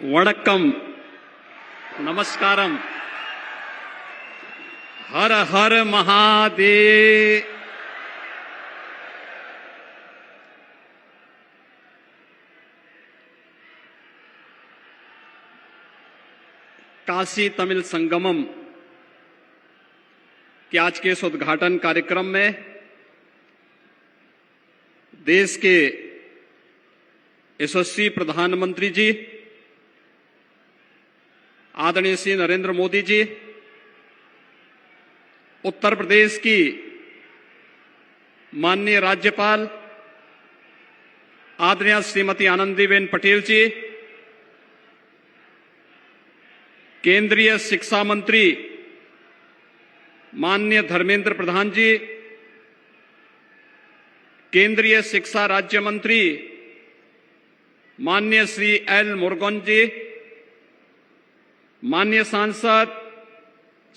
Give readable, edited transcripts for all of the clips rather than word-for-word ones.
वणक्कम, नमस्कारम, हर हर महादेव। काशी तमिल संगमम के आज के इस उद्घाटन कार्यक्रम में देश के यशस्वी प्रधानमंत्री जी आदरणीय श्री नरेंद्र मोदी जी, उत्तर प्रदेश की माननीय राज्यपाल आदरणीय श्रीमती आनंदीबेन पटेल जी, केंद्रीय शिक्षा मंत्री माननीय धर्मेंद्र प्रधान जी, केंद्रीय शिक्षा राज्य मंत्री माननीय श्री एल मुरुगन जी, माननीय सांसद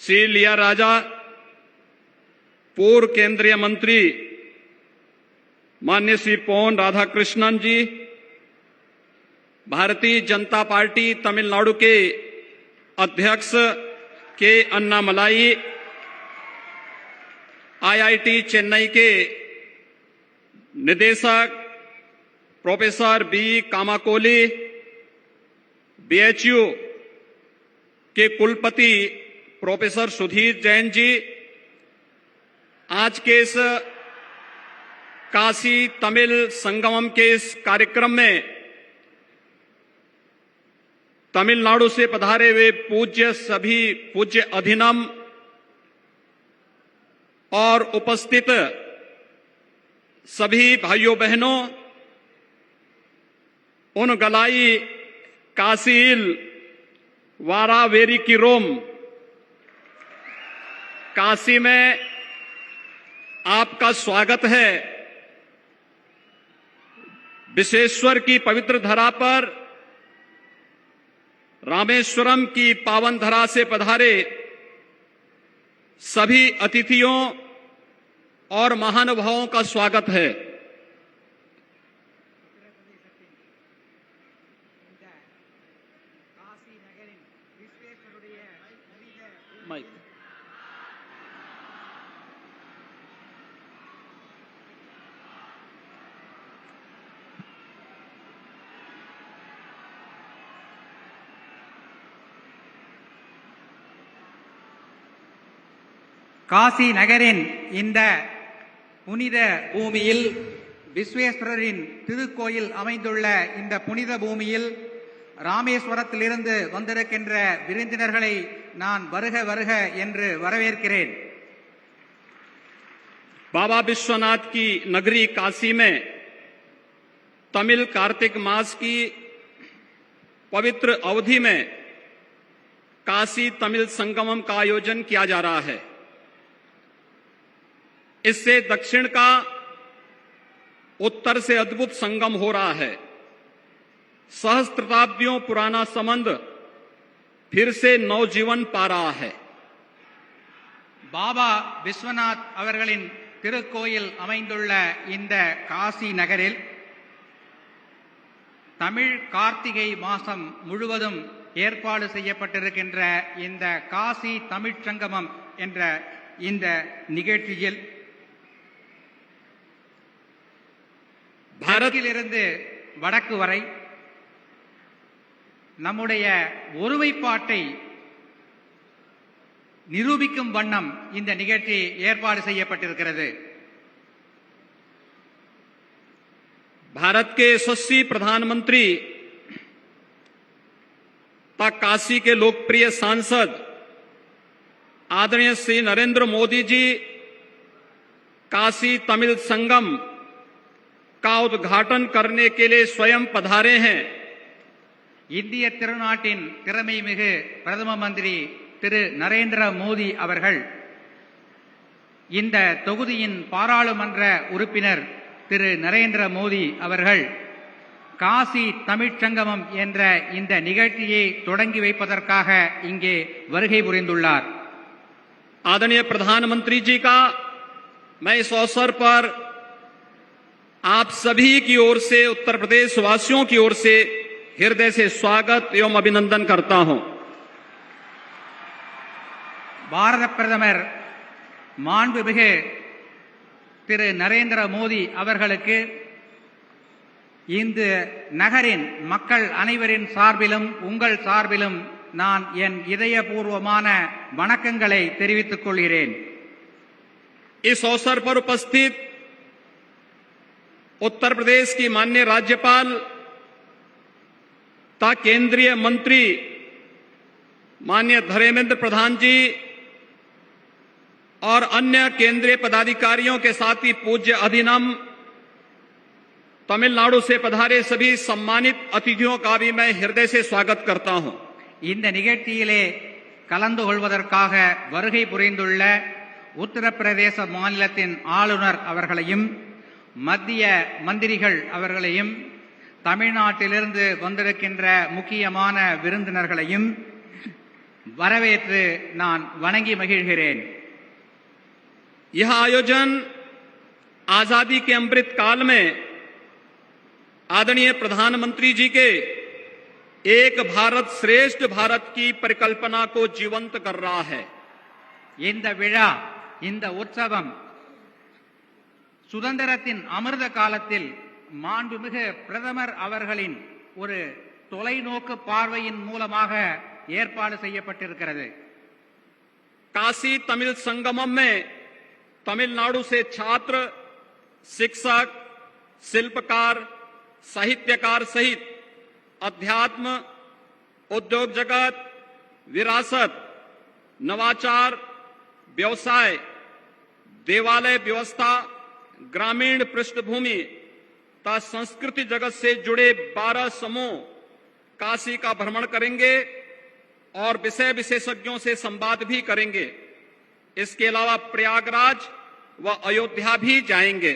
श्री लिया राजा, पूर्व केंद्रीय मंत्री माननीय श्री पोन राधाकृष्णन जी, भारतीय जनता पार्टी तमिलनाडु के अध्यक्ष के अन्नामलाई, आईआईटी चेन्नई के निदेशक प्रोफेसर बी कामाकोली, बीएचयू के कुलपति प्रोफेसर सुधीर जैन जी, आज के इस काशी तमिल संगमम के इस कार्यक्रम में तमिलनाडु से पधारे हुए सभी पूज्य अधिनम और उपस्थित सभी भाइयों बहनों, उन गलाई काशील वारावेरी की रोम, काशी में आपका स्वागत है। विश्वेश्वर की पवित्र धरा पर रामेश्वरम की पावन धरा से पधारे सभी अतिथियों और महानुभावों का स्वागत है। காசி நகரின் இந்த புனித பூமியில், விஸ்வேஸ்வரரின் திருக்கோயில் அமைந்துள்ள இந்த புனித பூமியில் ராமேஸ்வரத்திலிருந்து வந்திருக்கின்ற விருந்தினர்களை நான் வருக வருக என்று வரவேற்கிறேன்। बाबा विश्वनाथ की नगरी काशी में तमिल कार्तिक मास की पवित्र अवधि में काशी तमिल संगमम का आयोजन किया जा रहा है। इससे दक्षिण का उत्तर से अद्भुत संगम हो रहा है। सहस्त्राब्दियों पुराना संबंध फिर से नवजीवन पा रहा है। பாபா விஸ்வநாத் அவர்களின் திருக்கோயில் அமைந்துள்ள இந்த காசி நகரில் தமிழ் கார்த்திகை மாதம் முழுவதும் ஏற்பாடு செய்யப்பட்டிருக்கின்ற இந்த காசி தமிழ்ச் சங்கமம் என்ற இந்த நிகழ்ச்சியில் பாரதிலிருந்து வடக்கு வரை நம்முடைய ஒருமைப்பாட்டை நிரூபிக்கும் வண்ணம் இந்த நிகழ்ச்சி ஏற்பாடு செய்யப்பட்டிருக்கிறது। भारत के यशस्वी प्रधानमंत्री तथा काशी के लोकप्रिय सांसद आदरणीय श्री नरेंद्र मोदी जी काशी तमिल संगम का उद्घाटन करने के लिए स्वयं पधारे हैं। இந்திய திருநாட்டின் திறமை மிகு பிரதம மந்திரி திரு நரேந்திர மோடி அவர்கள், இந்த தொகுதியின் பாராளுமன்ற உறுப்பினர் திரு நரேந்திர மோடி அவர்கள் காசி தமிழ்ச் சங்கமம் என்ற இந்த நிகழ்ச்சியை தொடங்கி வைப்பதற்காக இங்கே வருகை புரிந்துள்ளார்। आदरणीय प्रधानमंत्री जी का मैं इस अवसर पर आप सभी की ओर से, उत्तर प्रदेश वासियों की ओर से हृदय से स्वागत एवं अभिनंदन करता हूं। பாரத பிரதமர் மாண்புமிகு திரு நரேந்திர மோடி அவர்களுக்கு இந்த நகரின் மக்கள் அனைவரின் சார்பிலும் உங்கள் சார்பிலும் நான் என் இதயபூர்வமான வணக்கங்களை தெரிவித்துக் கொள்கிறேன். इस अवसर पर उपस्थित उत्तर प्रदेश की माननीय राज्यपाल तथा केंद्रीय मंत्री माननीय धर्मेंद्र प्रधान जी और अन्य केंद्रीय पदाधिकारियों के साथ ही पूज्य अधिनम तमिलनाडु से पधारे सभी सम्मानित अतिथियों का भी मैं हृदय से स्वागत करता हूं. இந்த நிகழ்ச்சியிலே கலந்து கொள்வதற்காக வருகை புரிந்துள்ள உத்தரப்பிரதேச மாநிலத்தின் ஆளுநர் அவர்களையும் மத்திய மந்திரிகள் அவர்களையும் தமிழ்நாட்டிலிருந்து வந்திருக்கின்ற முக்கியமான விருந்தினர்களையும் வரவேற்று நான் வணங்கி மகிழ்கிறேன். यह आयोजन आजादी के अमृत काल में आदरणीय प्रधानमंत्री जी के एक भारत श्रेष्ठ भारत की परिकल्पना को जीवंत कर रहा है. இந்த விழா இந்த உற்சவம் சுதந்திரத்தின் அமிர்த காலத்தில் மாண்புமிகு பிரதமர் அவர்களின் ஒரு தொலைநோக்கு பார்வையின் மூலமாக ஏற்பாடு செய்யப்பட்டிருக்கிறது. काशी तमिल संगमम में तमिलनाडु से छात्र, शिक्षक, शिल्पकार, साहित्यकार सहित अध्यात्म, उद्योग जगत, विरासत, नवाचार, व्यवसाय, देवालय व्यवस्था, ग्रामीण पृष्ठभूमि तथा संस्कृति जगत से जुड़े 12 समूह काशी का भ्रमण करेंगे और विषय विशेषज्ञों से संवाद भी करेंगे. इसके अलावा प्रयागराज व अयोध्या भी जाएंगे.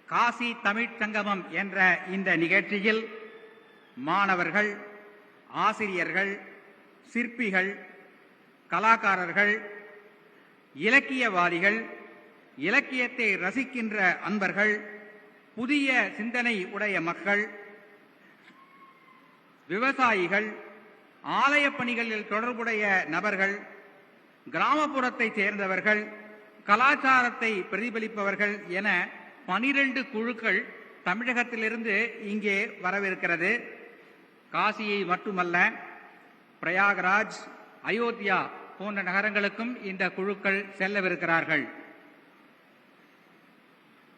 காசி தமிழ் சங்கமம் என்ற இந்த நிகழ்ச்சியில் மாணவர்கள், ஆசிரியர்கள், சிற்பிகள், கலாகாரர்கள், இலக்கியவாதிகள், இலக்கியத்தை ரசிக்கின்ற அன்பர்கள், புதிய சிந்தனை உடைய மக்கள், விவசாயிகள், ஆலய பணிகளில் தொடர்புடைய நபர்கள், கிராமப்புறத்தை சேர்ந்தவர்கள், கலாச்சாரத்தை பிரதிபலிப்பவர்கள் என 12 குழுக்கள் தமிழகத்திலிருந்து இங்கே வரவிருக்கிறது. காசியை மட்டுமல்ல, பிரயாகராஜ், அயோத்தியா போன்ற நகரங்களுக்கும் இந்த குழுக்கள் செல்லவிருக்கிறார்கள்.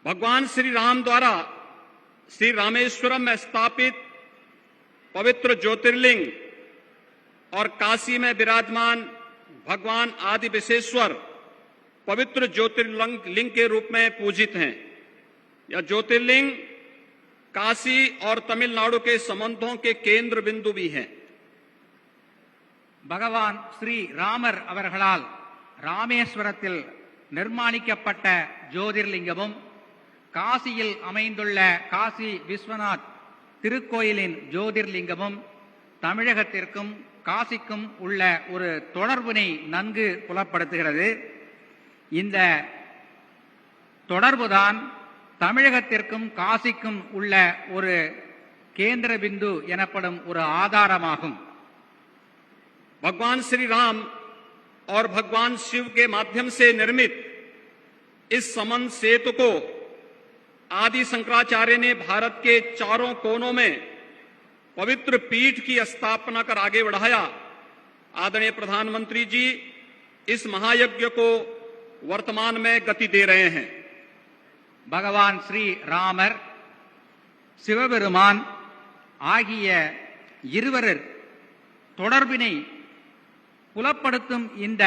भगवान श्री राम द्वारा श्री रामेश्वरम में स्थापित पवित्र ज्योतिर्लिंग और काशी में विराजमान भगवान आदि विशेश्वर पवित्र ज्योतिर्लिंग के रूप में पूजित हैं. यह ज्योतिर्लिंग काशी और तमिलनाडु के संबंधों के केंद्र बिंदु भी हैं. பகவான் ஸ்ரீ ராமர் அவர்களால் ராமேஸ்வரத்தில் நிர்மாணிக்கப்பட்ட ஜோதிர்லிங்கமும் காசியில் அமைந்துள்ள காசி விஸ்வநாத் திருக்கோயிலின் ஜோதிர்லிங்கமும் தமிழகத்திற்கும் காசிக்கும் உள்ள ஒரு தொடர்பினை நன்கு புலப்படுத்துகிறது. இந்த தொடர்புதான் தமிழகத்திற்கும் காசிக்கும் உள்ள ஒரு கேந்திர பிந்து எனப்படும் ஒரு ஆதாரமாகும். भगवान श्री राम और भगवान शिव के माध्यम से निर्मित इस संबंध सेतु को आदि शंकराचार्य ने भारत के चारों कोनों में पवित्र पीठ की स्थापना कर आगे बढ़ाया. आदरणीय प्रधानमंत्री जी इस महायज्ञ को वर्तमान में गति दे रहे हैं. பகவான் ஸ்ரீ ராமர், சிவபெருமான் ஆகிய இருவரர் தொடர்பினை புலப்படுத்தும் இந்த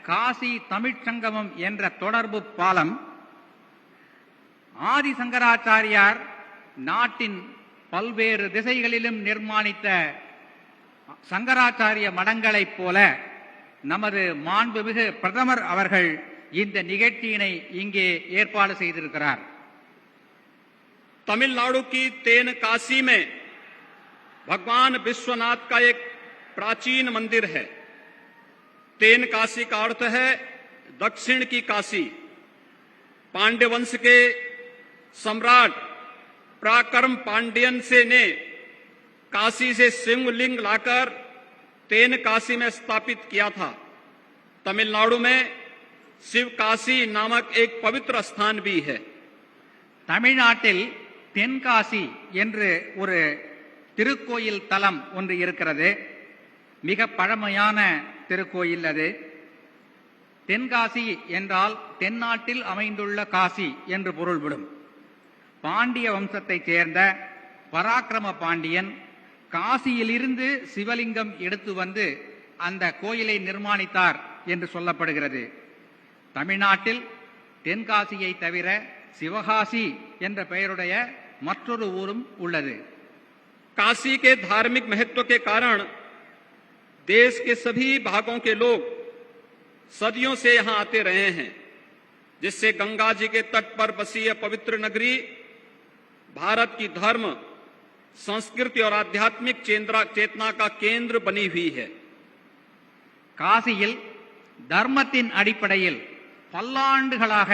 காசி தமிழ்ச் சங்கமம் என்ற தொடர்பு பாலம் ஆதி சங்கராச்சாரியார் நாட்டின் பல்வேறு திசைகளிலும் நிர்மாணித்த சங்கராச்சாரிய மடங்களைப் போல நமது மாண்புமிகு பிரதமர் அவர்கள் இந்த நிகழ்ச்சியினை இங்கே ஏற்பாடு செய்திருக்கிறார். तमिलनाडु की तेन काशी में भगवान विश्वनाथ का एक प्राचीन मंदिर है. तेन काशी का अर्थ है दक्षिण की काशी. पांड्य वंश के सम्राट पराक्रम पांड्यन से ने काशी से शिवलिंग लाकर तेन काशी में स्थापित किया था। तमिलनाडु में शिव काशी नामक एक पवित्र स्थान भी है। தமிழ்நாட்டில் தென்காசி என்று ஒரு திருக்கோயில் தலம் ஒன்று இருக்கிறது. மிக பழமையான திருக்கோயில் அது. தென்காசி என்றால் தென்னாட்டில் அமைந்துள்ள காசி என்று பொருள்படும். பாண்டிய வம்சத்தைச் சேர்ந்த பராக்கிரம பாண்டியன் காசியிலிருந்து சிவலிங்கம் எடுத்து வந்து அந்த கோயிலை நிர்மாணித்தார் என்று சொல்லப்படுகிறது. தமிழ்நாட்டில் தென்காசியை தவிர சிவகாசி என்ற பெயருடைய மற்றொரு ஊரும் உள்ளது. काशी के धार्मिक महत्व के कारण देश के सभी भागों के लोग सदियों से यहां आते रहे हैं, जिससे गंगा जी के तट पर बसी यह पवित्र नगरी भारत की धर्म, संस्कृति और आध्यात्मिक चेतना का केंद्र बनी हुई है. காசியில் தர்மத்தின் அடிப்படையில் பல்லாண்டுகளாக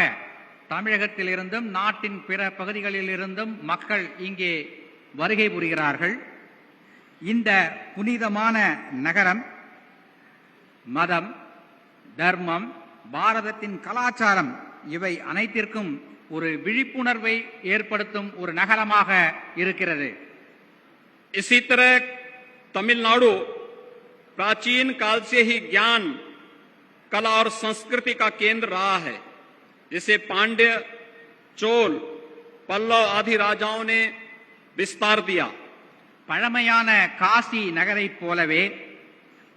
தமிழகத்திலிருந்தும் நாட்டின் பிற பகுதிகளிலிருந்தும் மக்கள் இங்கே வருகை புரிகிறார்கள். இந்த புனிதமான நகரம் மதம், தர்மம், பாரதத்தின் கலாச்சாரம் இவை அனைத்திற்கும் ஒரு விழிப்புணர்வை ஏற்படுத்தும் ஒரு நகரமாக இருக்கிறது. इसी तरह तमिलनाडु प्राचीन काल से ही ज्ञान, कला और संस्कृति का केंद्र रहा है, जिसे पांड्य, चोल, पल्लव आदि राजाओं ने विस्तार दिया. பழமையான காசி நகரைப் போலவே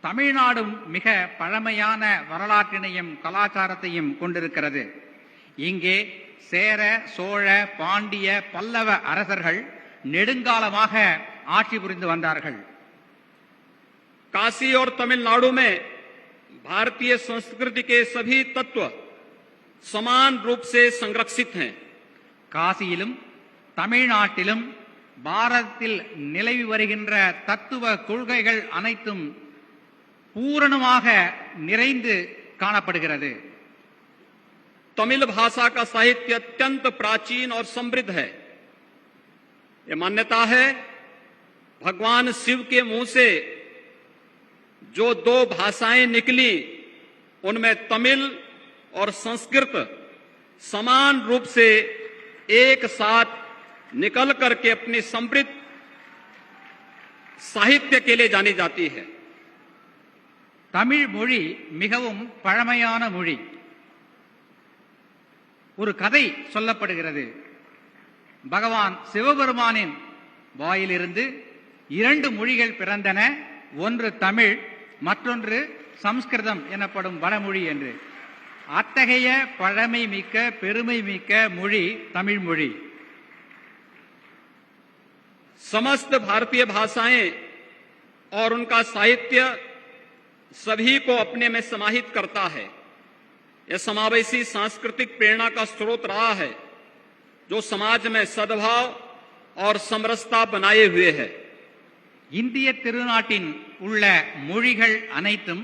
தமிழ்நாடும் மிக பழமையான வரலாற்றினையும் கலாச்சாரத்தையும் கொண்டிருக்கிறது. இங்கே சேர, சோழ, பாண்டிய, பல்லவ அரசர்கள் நெடுங்காலமாக ஆட்சி புரிந்து வந்தார்கள். काशी और तमिलनाडु में भारतीय संस्कृति के सभी तत्व समान रूप से संरक्षित हैं. காசியிலும் தமிழ்நாட்டிலும் பாரதத்தில் நிலவி வருகின்ற தத்துவ கொள்கைகள் அனைத்தும் பூரணமாக நிறைந்து காணப்படுகிறது. तमिल भाषा का साहित्य अत्यंत प्राचीन और समृद्ध है. यह मान्यता है भगवान शिव के मुंह से जो दो भाषाएं निकली उनमें तमिल और संस्कृत समान रूप से एक साथ निकल करके अपनी समृद्ध साहित्य के लिए जानी जाती है. தமிழ் மொழி மிகவும் பழமையான மொழி. ஒரு கதை சொல்லப்படுகிறது. பகவான் சிவபெருமானின் வாயிலிருந்து இரண்டு மொழிகள் பிறந்தன. ஒன்று தமிழ், மற்றொன்று சம்ஸ்கிருதம் எனப்படும் வடமொழி என்று. அத்தகைய பழமை மிக்க, பெருமை மிக்க மொழி தமிழ் மொழி. समस्त भारतीय भाषाएं और उनका साहित्य सभी को अपने में समाहित करता है. यह समावेशी सांस्कृतिक प्रेरणा का स्रोत रहा है, जो समाज में सद्भाव और समरसता बनाए हुए है. இந்திய திருநாட்டின் உள்ள மொழிகள் அனைத்தும்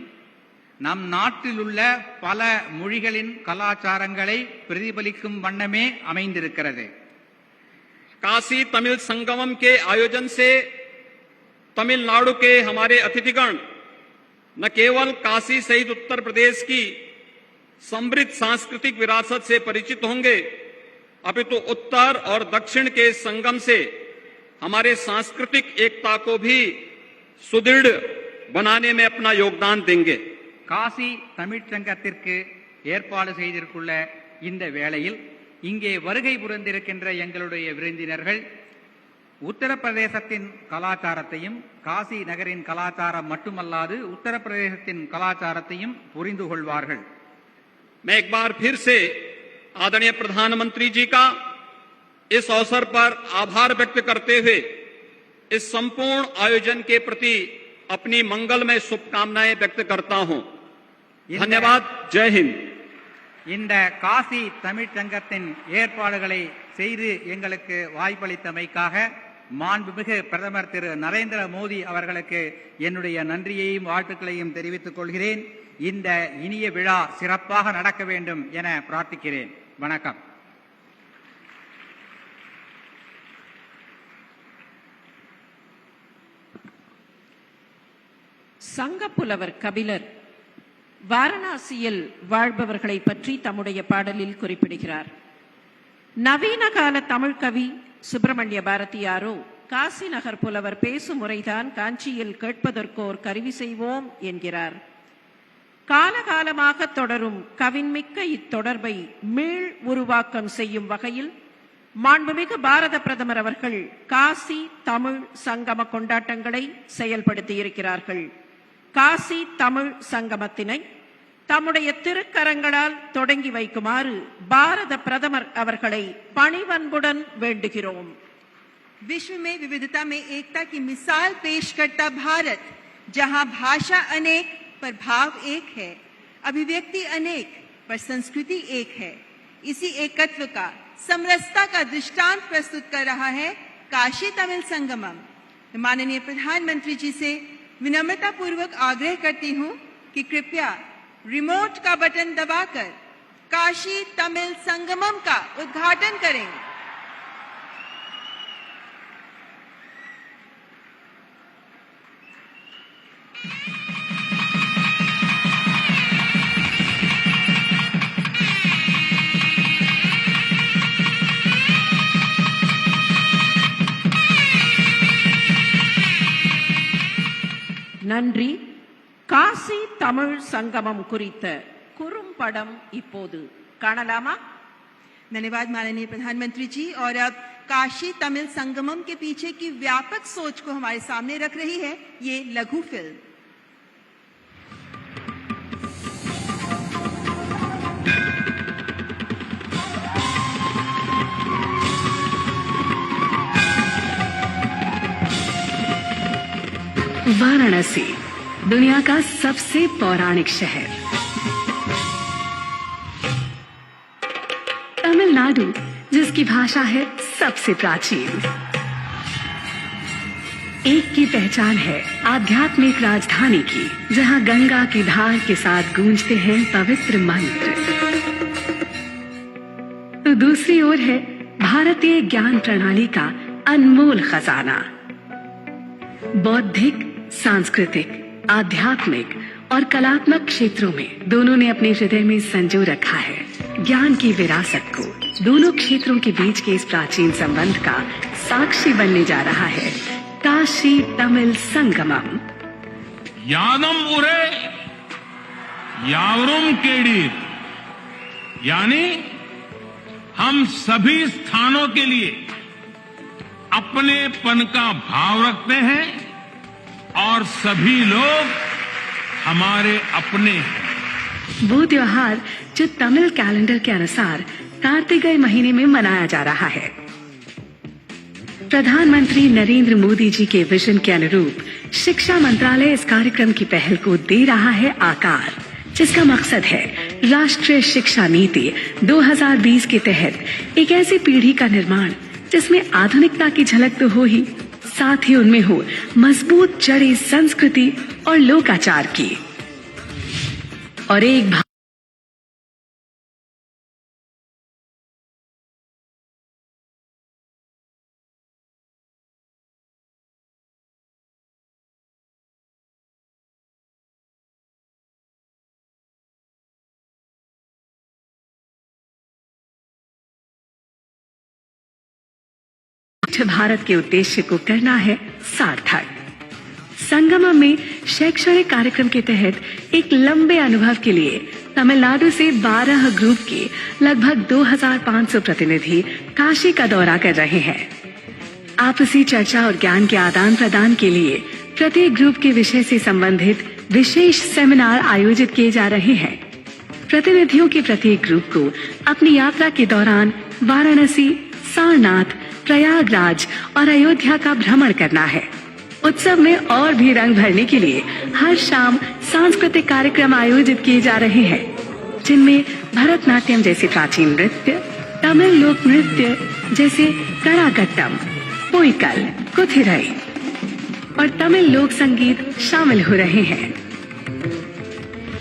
நம் நாட்டில் உள்ள பல மொழிகளின் கலாச்சாரங்களை பிரதிபலிக்கும் வண்ணமே அமைந்திருக்கிறது. काशी तमिल संगमम के आयोजन से तमिलनाडु के हमारे अतिथिगण न केवल काशी सहित उत्तर प्रदेश की समृद्ध सांस्कृतिक विरासत से परिचित होंगे, अपितु उत्तर और दक्षिण के संगम से हमारे सांस्कृतिक एकता को भी सुदृढ़ बनाने में अपना योगदान देंगे. காசி தமிழ்ச்சங்கத்திற்கு ஏற்பாடு செய்திருக்குள்ள இந்த வேளையில் இங்கே வருகை புரிந்திருக்கின்ற எங்களுடைய விருந்தினர்கள் உத்தரப்பிரதேசத்தின் கலாச்சாரத்தையும், காசி நகரின் கலாச்சாரம் மட்டுமல்லாது உத்தரப்பிரதேசத்தின் கலாச்சாரத்தையும் புரிந்து கொள்வார்கள். मैं एक बार फिर से आदरणीय प्रधानमंत्री जी का इस अवसर पर आभार व्यक्त करते हुए इस संपूर्ण आयोजन के प्रति अपनी मंगलमय शुभकामनाएं व्यक्त करता हूं. धन्यवाद. जय हिंद. இந்த காசி தமிழ்ச்சங்கத்தின் ஏற்பாடுகளை செய்து எங்களுக்கு வாய்ப்பளித்தமைக்காக மாண்புமிகு பிரதமர் திரு நரேந்திர மோடி அவர்களுக்கு என்னுடைய நன்றியையும் வாழ்த்துக்களையும் தெரிவித்துக் கொள்கிறேன். இந்த இனிய விழா சிறப்பாக நடக்க வேண்டும் என பிரார்த்திக்கிறேன். வணக்கம். சங்கப்புலவர் கபிலர் வாரணாசியில் வாழ்பவர்களை பற்றி தம்முடைய பாடலில் குறிப்பிடுகிறார். நவீன கால தமிழ் கவி சுப்பிரமணிய பாரதியாரோ காசி நகர் புலவர் பேசும் முறைதான் காஞ்சியில் கேட்பதற்கோர் கருவி செய்வோம் என்கிறார். காலகாலமாக தொடரும் கவின்மிக்க இத்தொடர்பை மீள் உருவாக்கம் செய்யும் வகையில் மாண்புமிகு பாரத பிரதமர் அவர்கள் காசி தமிழ் சங்கம கொண்டாட்டங்களை செயல்படுத்தியிருக்கிறார்கள். காசி தமிழ் சங்கமத்தினை தம்முடைய திருக்கரங்களால் தொடங்கி வைக்குமாறு பாரத பிரதமர் அவர்களை பணிவன்புடன் வேண்டுகிறோம். विश्व में विविधता में एकता की मिसाल पेश करता भारत, जहां भाषा अनेक पर भाव एक है, अभिव्यक्ति अनेक पर संस्कृति एक है, इसी एकत्व का समरसता का दृष्टांत प्रस्तुत कर रहा है काशी तमिल संगमम। माननीय प्रधानमंत्री जी से विनम्रता पूर्वक आग्रह करती हूं कि कृपया रिमोट का बटन दबाकर काशी तमिल संगमम का उद्घाटन करें। நன்றி. காசி தமிழ் சங்கமம் குறித்த குறும்படம் இப்போது காணலாமா? धन्यवाद माननीय प्रधानमंत्री जी। और अब काशी तमिल संगमम के पीछे की व्यापक सोच को हमारे सामने रख रही है ये लघु फिल्म। वाराणसी, दुनिया का सबसे पौराणिक शहर। तमिलनाडु, जिसकी भाषा है सबसे प्राचीन। एक की पहचान है आध्यात्मिक राजधानी की, जहां गंगा की धार के साथ गूंजते हैं पवित्र मंत्र। तो दूसरी ओर है भारतीय ज्ञान प्रणाली का अनमोल खजाना। बौद्धिक, सांस्कृतिक, आध्यात्मिक और कलात्मक क्षेत्रों में दोनों ने अपने हृदय में संजो रखा है ज्ञान की विरासत को। दोनों क्षेत्रों के बीच के इस प्राचीन संबंध का साक्षी बनने जा रहा है काशी तमिल संगमम। यादम उरे यावरुम केडीर, यानी हम सभी स्थानों के लिए अपनेपन का भाव रखते हैं और सभी लोग हमारे अपने हैं। वो त्योहार जो तमिल कैलेंडर के अनुसार कार्तिकेय महीने में मनाया जा रहा है। प्रधानमंत्री नरेंद्र मोदी जी के विजन के अनुरूप शिक्षा मंत्रालय इस कार्यक्रम की पहल को दे रहा है आकार, जिसका मकसद है राष्ट्रीय शिक्षा नीति 2020 के तहत एक ऐसी पीढ़ी का निर्माण जिसमें आधुनिकता की झलक तो हो ही, साथ ही उनमें हो मजबूत जड़ी संस्कृति और लोकाचार की। और एक भारत के उद्देश्य को करना है सार्थक। संगमम में शैक्षणिक कार्यक्रम के तहत एक लंबे अनुभव के लिए तमिलनाडु से 12 ग्रुप के लगभग 2500 प्रतिनिधि काशी का दौरा कर रहे हैं। आपसी चर्चा और ज्ञान के आदान प्रदान के लिए प्रत्येक ग्रुप के विषय से संबंधित विशेष सेमिनार आयोजित किए जा रहे हैं। प्रतिनिधियों के प्रत्येक ग्रुप को अपनी यात्रा के दौरान वाराणसी, सारनाथ, प्रयागराज और अयोध्या का भ्रमण करना है। उत्सव में और भी रंग भरने के लिए हर शाम सांस्कृतिक कार्यक्रम आयोजित किए जा रहे हैं, जिनमें भरतनाट्यम जैसे प्राचीन नृत्य, तमिल लोक नृत्य जैसे कड़ाकट्टम, पोइकल, कुथिरई और तमिल लोक संगीत शामिल हो रहे हैं।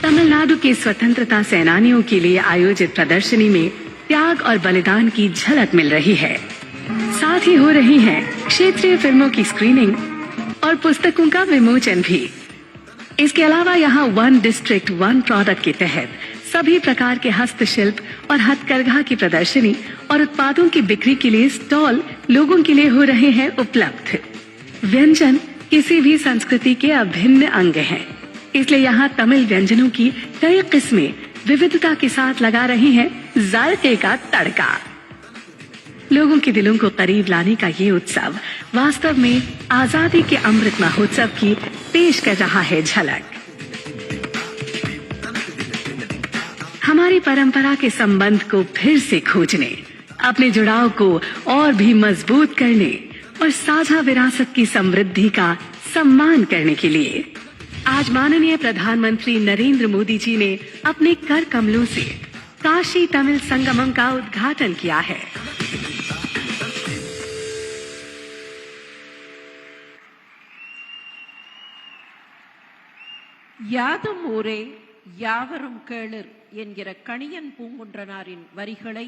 तमिलनाडु के स्वतंत्रता सेनानियों के लिए आयोजित प्रदर्शनी में त्याग और बलिदान की झलक मिल रही है। साथ ही हो रही है क्षेत्रीय फिल्मों की स्क्रीनिंग और पुस्तकों का विमोचन भी। इसके अलावा यहाँ वन डिस्ट्रिक्ट वन प्रोडक्ट के तहत सभी प्रकार के हस्तशिल्प और हथकरघा की प्रदर्शनी और उत्पादों की बिक्री के लिए स्टॉल लोगों के लिए हो रहे हैं उपलब्ध। व्यंजन किसी भी संस्कृति के अभिन्न अंग हैं, इसलिए यहाँ तमिल व्यंजनों की कई किस्में विविधता के साथ लगा रही हैं जायके का तड़का। लोगों के दिलों को करीब लाने का ये उत्सव वास्तव में आजादी के अमृत महोत्सव की पेश कर रहा है झलक। हमारी परंपरा के संबंध को फिर से खोजने, अपने जुड़ाव को और भी मजबूत करने और साझा विरासत की समृद्धि का सम्मान करने के लिए आज माननीय प्रधानमंत्री नरेंद्र मोदी जी ने अपने कर कमलों से काशी तमिल संगमम का उद्घाटन किया है। யாதும் ஊரே யாவரும் கேளர் என்கிற கணியன் பூங்குன்றனாரின் வரிகளை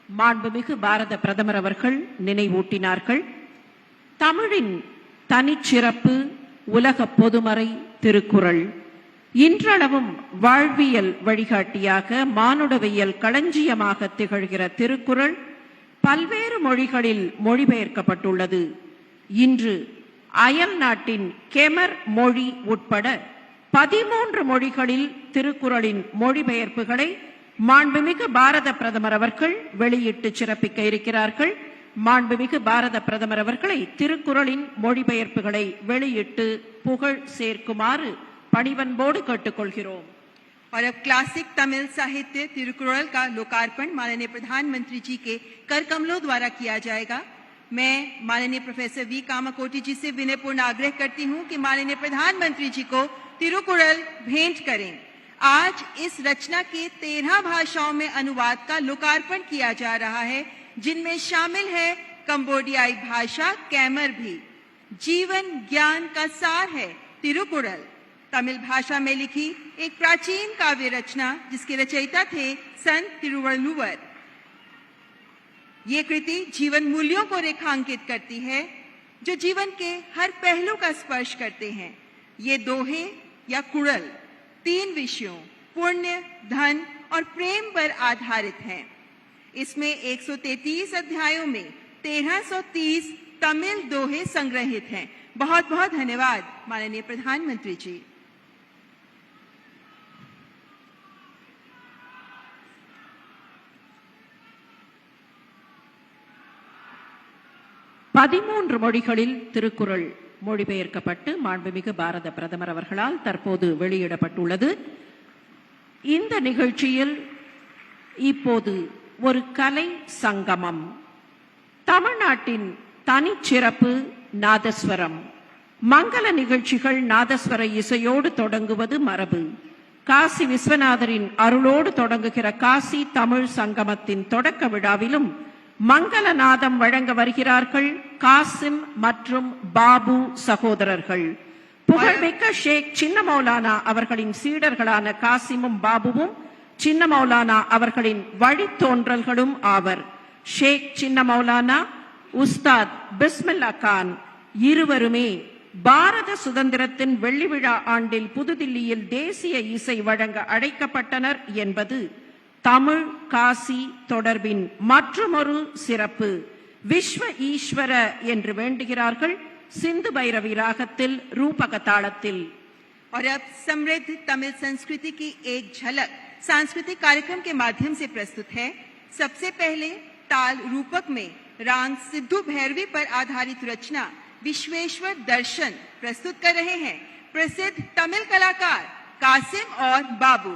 மாண்புமிகு பாரத பிரதமர் அவர்கள் நினைவூட்டினார்கள். தமிழின் தனிச்சிறப்பு உலக பொதுமறை திருக்குறள். இன்றளவும் வாழ்வியல் வழிகாட்டியாக மானுடவியல் களஞ்சியமாக திகழ்கிற திருக்குறள் பல்வேறு மொழிகளில் மொழிபெயர்க்கப்பட்டுள்ளது. இன்று அயல் நாட்டின் கெமர் மொழி உட்பட 13 மொழிகளில் திருக்குறளின் மொழிபெயர்ப்புகளை மாண்புமிகு பாரத பிரதமர் அவர்கள் வெளியிட்டு சிறப்பிக்க இருக்கிறார்கள். மாண்புமிகு பாரத பிரதமர் அவர்களை திருக்குறளின் மொழிபெயர்ப்புகளை வெளியிட்டு புகழ் சேர்க்குமாறு பணிவன்போடு கேட்டுக்கொள்கிறோம். और अब क्लासिक तमिल साहित्य तिरुकुरल का लोकार्पण माननीय प्रधानमंत्री जी के कर कमलों द्वारा किया जाएगा. मैं माननीय प्रोफेसर वी कामाकोटी जी से विनयपूर्ण आग्रह करती हूं कि माननीय प्रधानमंत्री जी को तिरुकुरल भेंट करें. आज इस रचना के 13 भाषाओं में अनुवाद का लोकार्पण किया जा रहा है, जिनमें शामिल है कंबोडियाई भाषा कैमर भी. जीवन ज्ञान का सार है तिरुकुरल. तमिल भाषा में लिखी एक प्राचीन काव्य रचना जिसके रचयिता थे संत तिरुवल्लुवर. ये कृति जीवन मूल्यों को रेखांकित करती है जो जीवन के हर पहलू का स्पर्श करते हैं. ये दोहे या कुड़ल 3 विषयों पुण्य, धन और प्रेम पर आधारित हैं. इसमें 133 अध्यायों में 1330 तमिल दोहे संग्रहित हैं. बहुत बहुत धन्यवाद माननीय प्रधानमंत्री जी. பதிமூன்று மொழிகளில் திருக்குறள் மொழிபெயர்க்கப்பட்டு மாண்புமிகு பாரத பிரதமர் அவர்களால் தற்போது வெளியிடப்பட்டுள்ளது. இந்த நிகழ்ச்சியில் இப்போது ஒரு கலை சங்கமம். தமிழ்நாட்டின் தனிச்சிறப்பு நாதஸ்வரம். மங்கள நிகழ்ச்சிகள் நாதஸ்வர இசையோடு தொடங்குவது மரபு. காசி விஸ்வநாதரின் அருளோடு தொடங்குகிற காசி தமிழ் சங்கமத்தின் தொடக்க விழாவிலும் மங்களநாதம் வழங்க வருகிறார்கள் காசிம் மற்றும் பாபு சகோதரர்கள். புகழ்மிக்க ஷேக் சின்ன மௌலானா அவர்களின் சீடர்களான காசிமும் பாபுவும் சின்ன மௌலானா அவர்களின் வழித்தோன்றல்களும் ஆவர். ஷேக் சின்ன மௌலானா, உஸ்தாத் பிஸ்மில்லா கான் இருவருமே பாரத சுதந்திரத்தின் வெள்ளி விழா ஆண்டில் புதுதில்லியில் தேசிய இசை வழங்க அழைக்கப்பட்டனர் என்பது தமிழ் காசி தொடர்பின் மற்றொரு சிறப்பு. விஸ்வ ஈஸ்வர என்று வேண்டுகிறார்கள் सिंधु भैरवी रागத்தில் रूपक तालத்தில். और अब समृद्ध तमिल संस्कृति की एक झलक सांस्कृतिक कार्यक्रम के माध्यम से प्रस्तुत है. सबसे पहले ताल रूपक में राग सिद्धू भैरवी पर आधारित रचना विश्वेश्वर दर्शन प्रस्तुत कर रहे हैं प्रसिद्ध तमिल कलाकार कासिम और बाबू.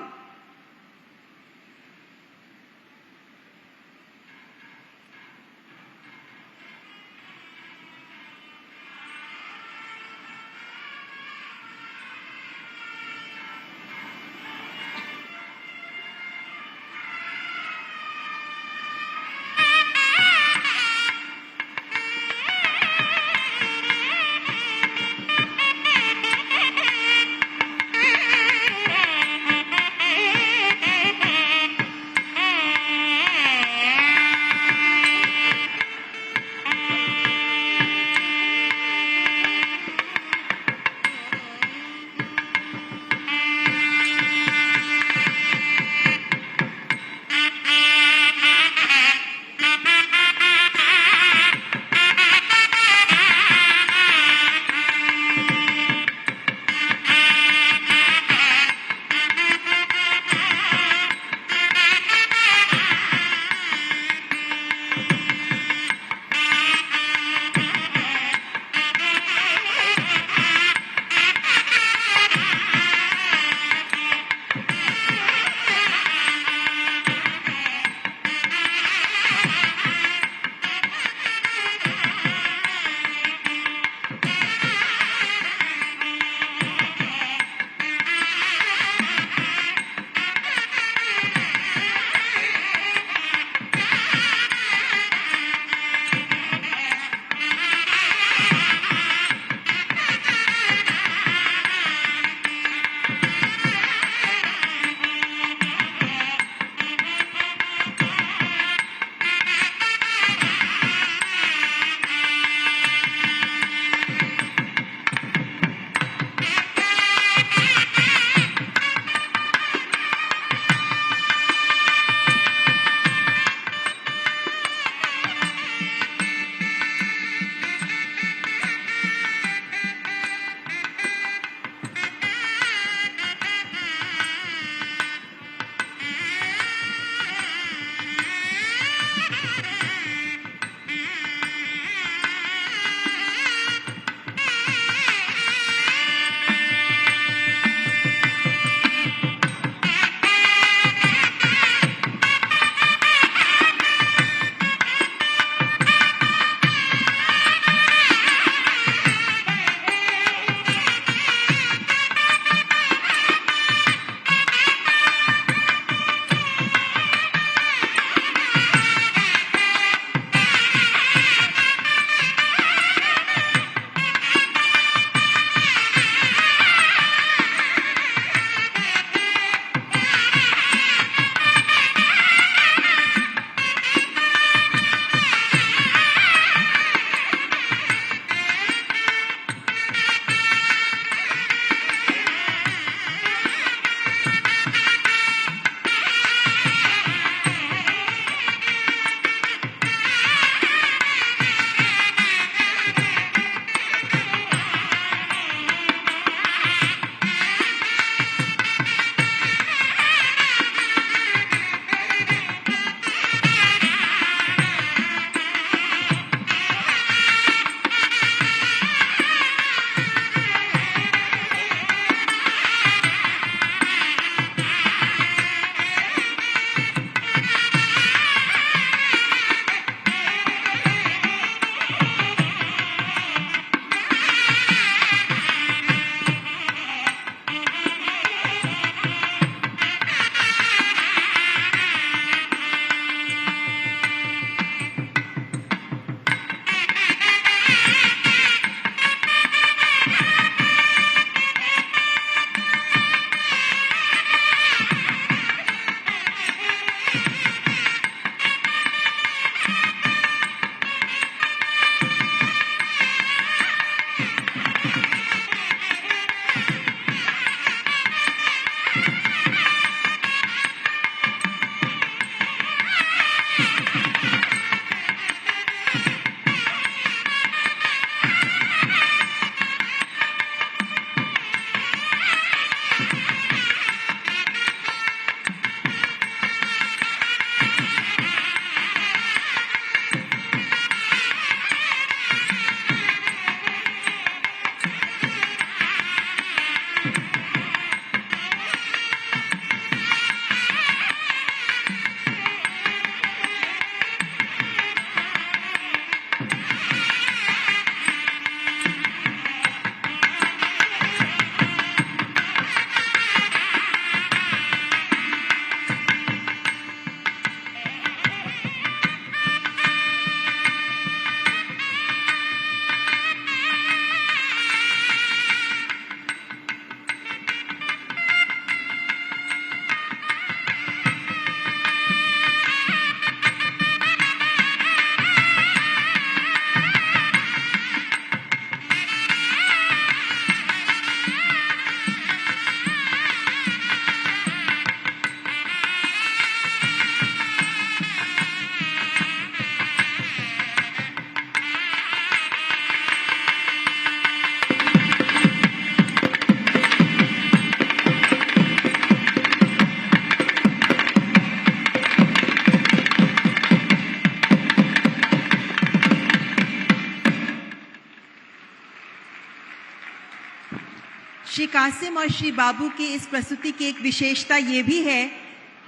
श्री कासिम और श्री बाबू की इस प्रस्तुति की एक विशेषता ये भी है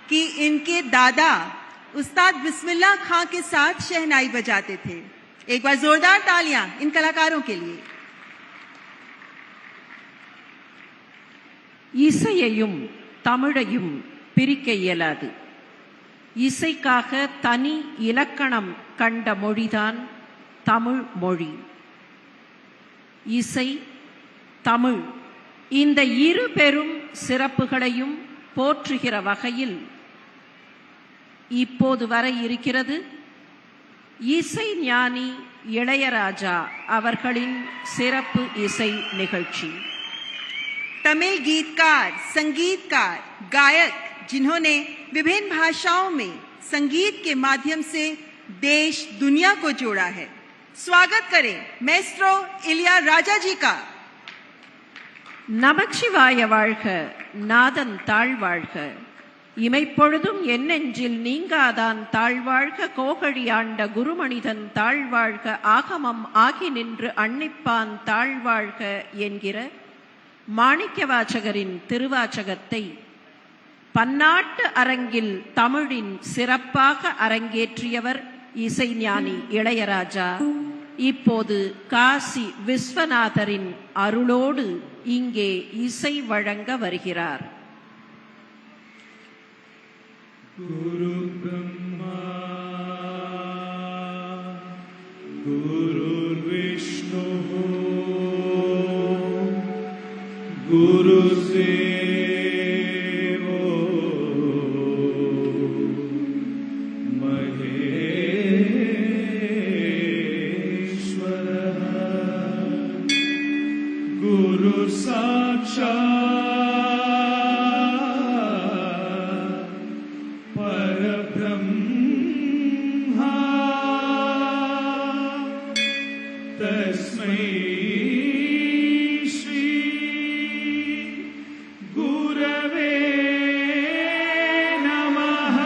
कि इनके दादा उस्ताद बिस्मिल्लाह खां के साथ शहनाई बजाते थे। एक बार जोरदार तालियां इन कलाकारों के लिए। இசையையும் தமிழையும் பிரிக்க இயலாது. இசைக்காக தனி இலக்கணம் கண்ட மொழிதான் தமிழ் மொழி. இசை, தமிழ் இந்த இரு பெரும் சிறப்புகளையும் போற்றுகிற வகையில் இப்போது வர இருக்கிறது இசை ஞானி இளையராஜா அவர்களின் சிறப்பு இசை நிகழ்ச்சி. तमिल गीतकार, संगीतकार, गायक जिन्होंने विभिन्न भाषाओं में संगीत के माध्यम से देश दुनिया को जोड़ा है। स्वागत करें मैस्ट्रो इलिया राजा जी का। நமச்சிவாய வாழ்க, நாதன் தாழ்வாழ்க, இமைப்பொழுதும் என் நெஞ்சில் நீங்காதான் தாழ்வாழ்க, கோகழி ஆண்ட குருமனிதன் தாழ்வாழ்க, ஆகமம் ஆகி நின்று அன்னிப்பான் தாழ்வாழ்க என்கிற மாணிக்கவாசகரின் திருவாசகத்தை பன்னாட்டு அரங்கில் தமிழின் சிறப்பாக அரங்கேற்றியவர் இசைஞானி இளையராஜா. இப்போது காசி விஸ்வநாதரின் அருளோடு இங்கே இசை வழங்க வருகிறார். குரு பிரம்மா குரு விஷ்ணு குரு தேவோ மகேஸ்வரः குரு சாட்சாத் பரபிரம்மா தஸ்மை तस्मै श्री गुरवे नमः।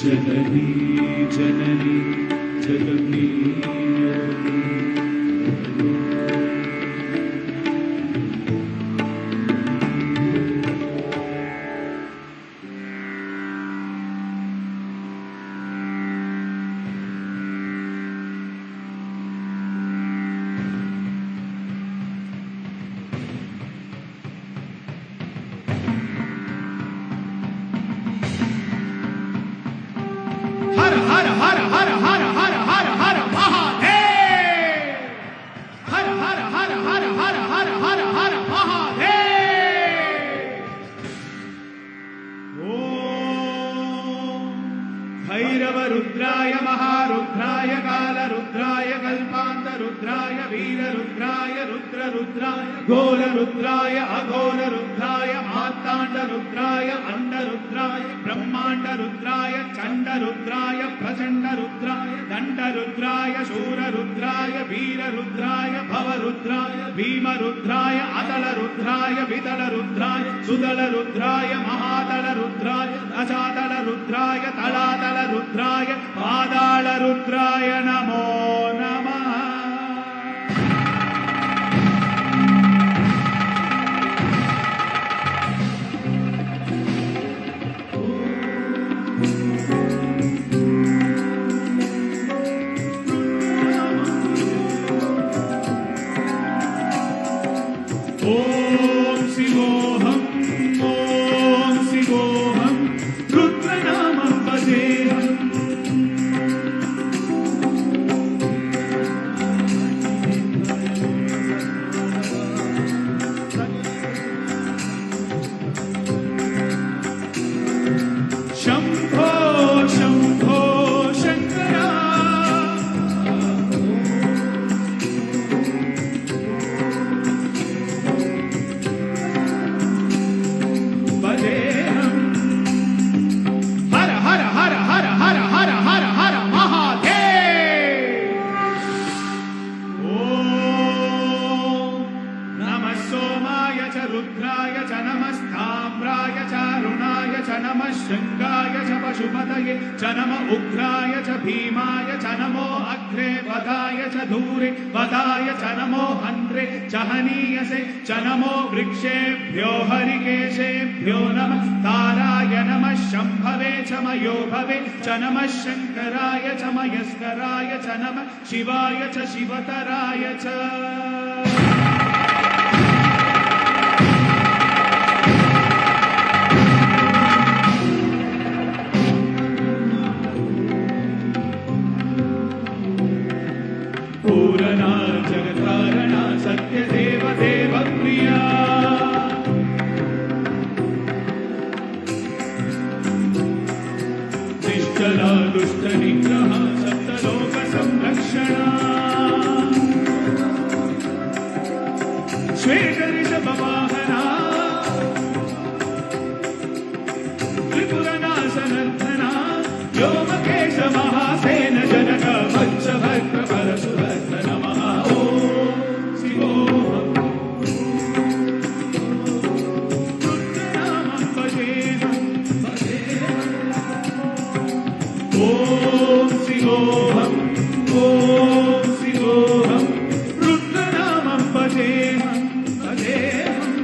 जननी जननी जगती हर हर हर हर हर हर हर हर महादेव हर हर हर हर हर हर हर हर महादेव ओम भैरव रुद्राय महारुद्राय काल रुद्राय कल्पांत रुद्राय वीर रुद्राय रुद्र रुद्राय घोर रुद्राय अघोर रुद्राय मार्तांड रुद्राय रुद्राय ब्रह्मांड रुद्राय चंड रुद्राय प्रचंड रुद्राय दंड रुद्राय शूर रुद्राय वीर रुद्राय भव रुद्राय भीम रुद्राय अतल रुद्राय वितल रुद्राय सुदल रुद्राय महादल रुद्राय अजातल रुद्राय तलातल रुद्राय पादाल रुद्राय नमो नमः। ओम शिवोहम रुद्रनामं भजेहम्। शंभो शंभो शंकरा भजेहम्। हर हर हर हर हर हर हर हर महादेव। ओम नमः सोमाय च रुद्राय च नमस्ताम्राय च अरुणाय च नमः शृंगाय च पशुपतये च नमः उग्राय च भीमाय च नमो अग्रे वदाय च दूरे वदाय च नमो हन्त्रे च हनीयसे च नमो वृक्षेभ्यो हरिकेशेभ्यो नमः ताराय नमः शम्भवे च मयोभवे च नमः शंकराय च मयस्कराय च नमः शिवाय च शिवतराय च। पूरणा जगत्कारणा सत्यदेव देवप्रिया निश्चला दुष्टनिग्रह सप्तलोक संरक्षणा श्वेतऋषभवाहना त्रिपुरनाशनर्धना व्योमकेश महासेन जनक वत्सभद्र परशुभद्र नमः। ओम शिवोहम् रुद्रनामं भजेहम्। ओम शिवोहम् रुद्रनामं भजेहम् भजेहम्।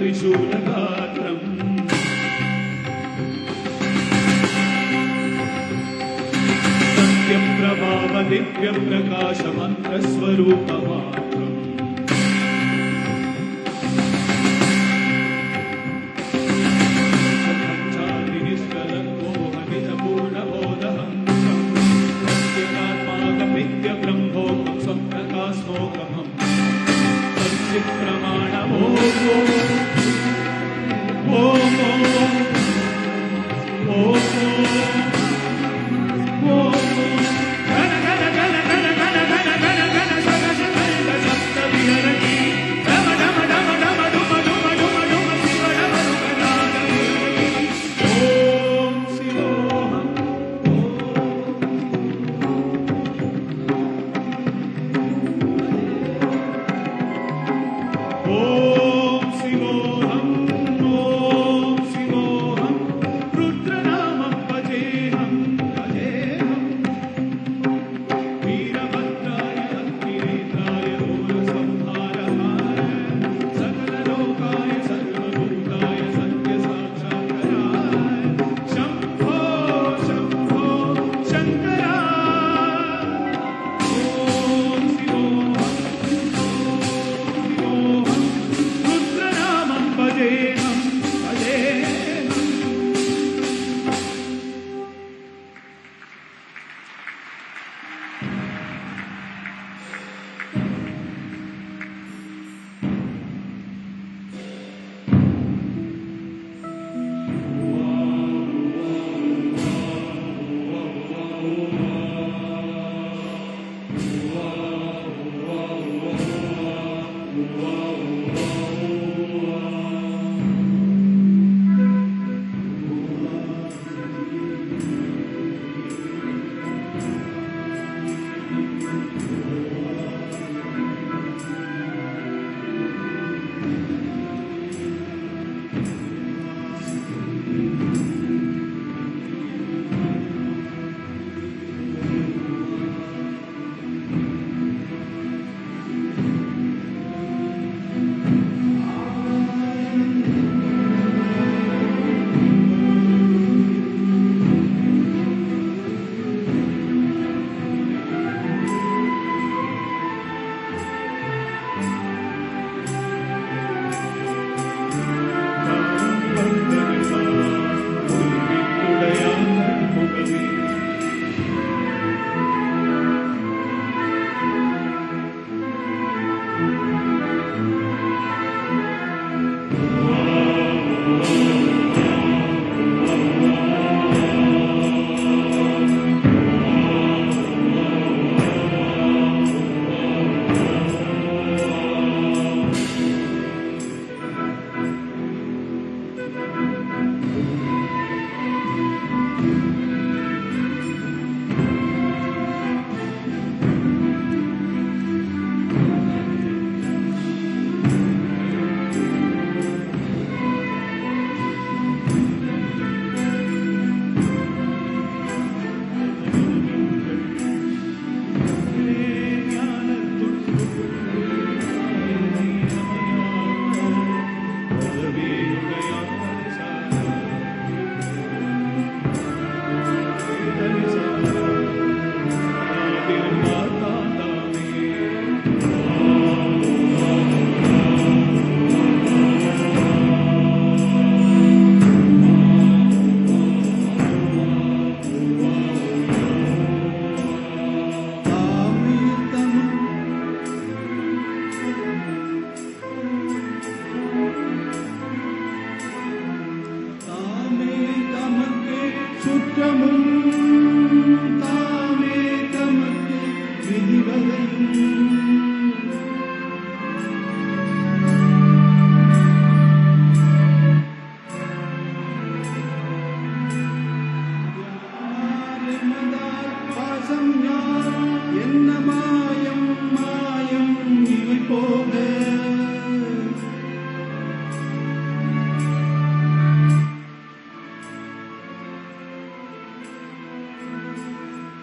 त्रिशूलगात्रम् सत्यप्रभाव दिव्यप्रकाशमन्त्रस्वरूपमात्रम् सत्यकात्माकमित्यब्रह्मोकं स्वप्रकाशोकमम् प्रमाणमो गण गण गण गण गण गण गण गण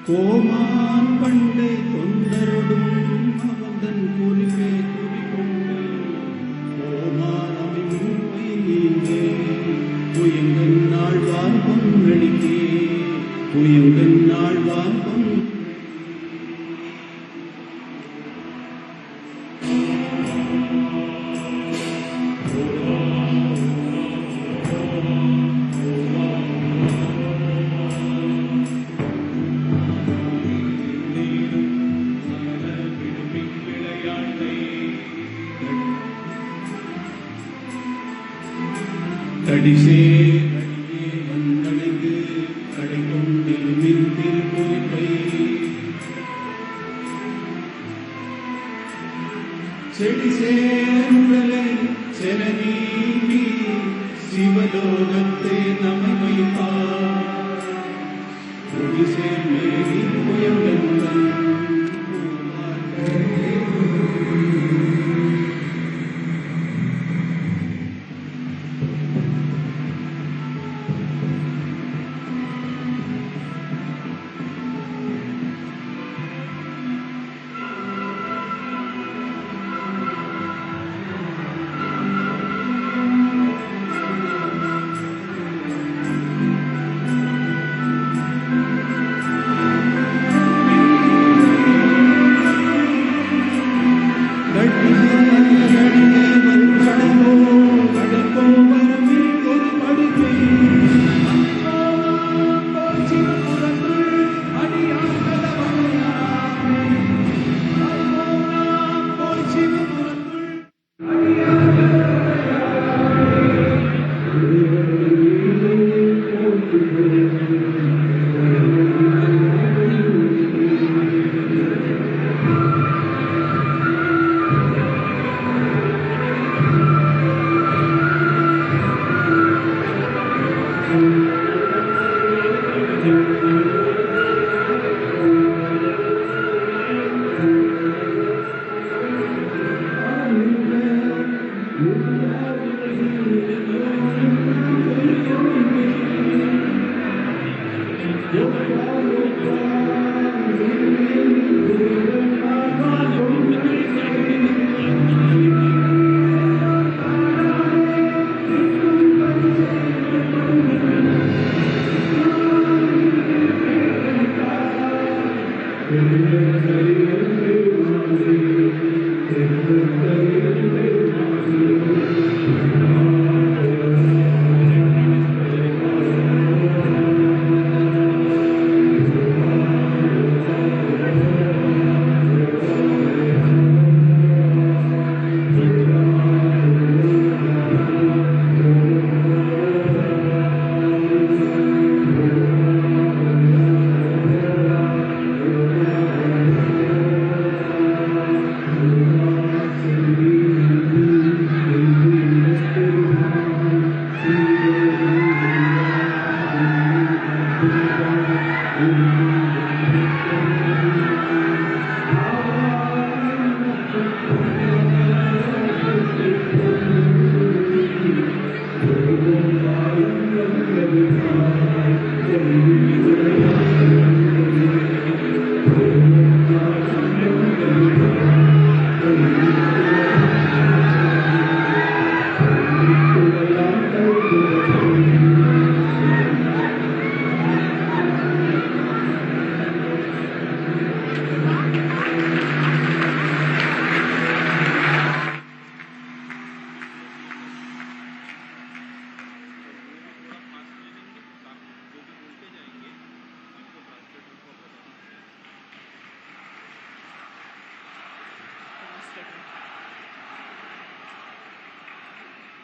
கோமான் பண்டை தொண்டரொடும் அவந்தன் குறிப்பே குறிக்கொண்டு கோமானமின் நீங்கே புயங்கன் நாள்வான் பொன்னடிக்கே புயங்கன் நாள்வான் பொன் கடிசே கடியே வந்தடைந்து கடை கொண்டிருமின் திருப்பொறிப்பை செடிசேருடலை செலநீங்கி சிவலோகத்தை நம்மை வைப்பார் ஒடிசேர் மேரி புயங்கந்தன்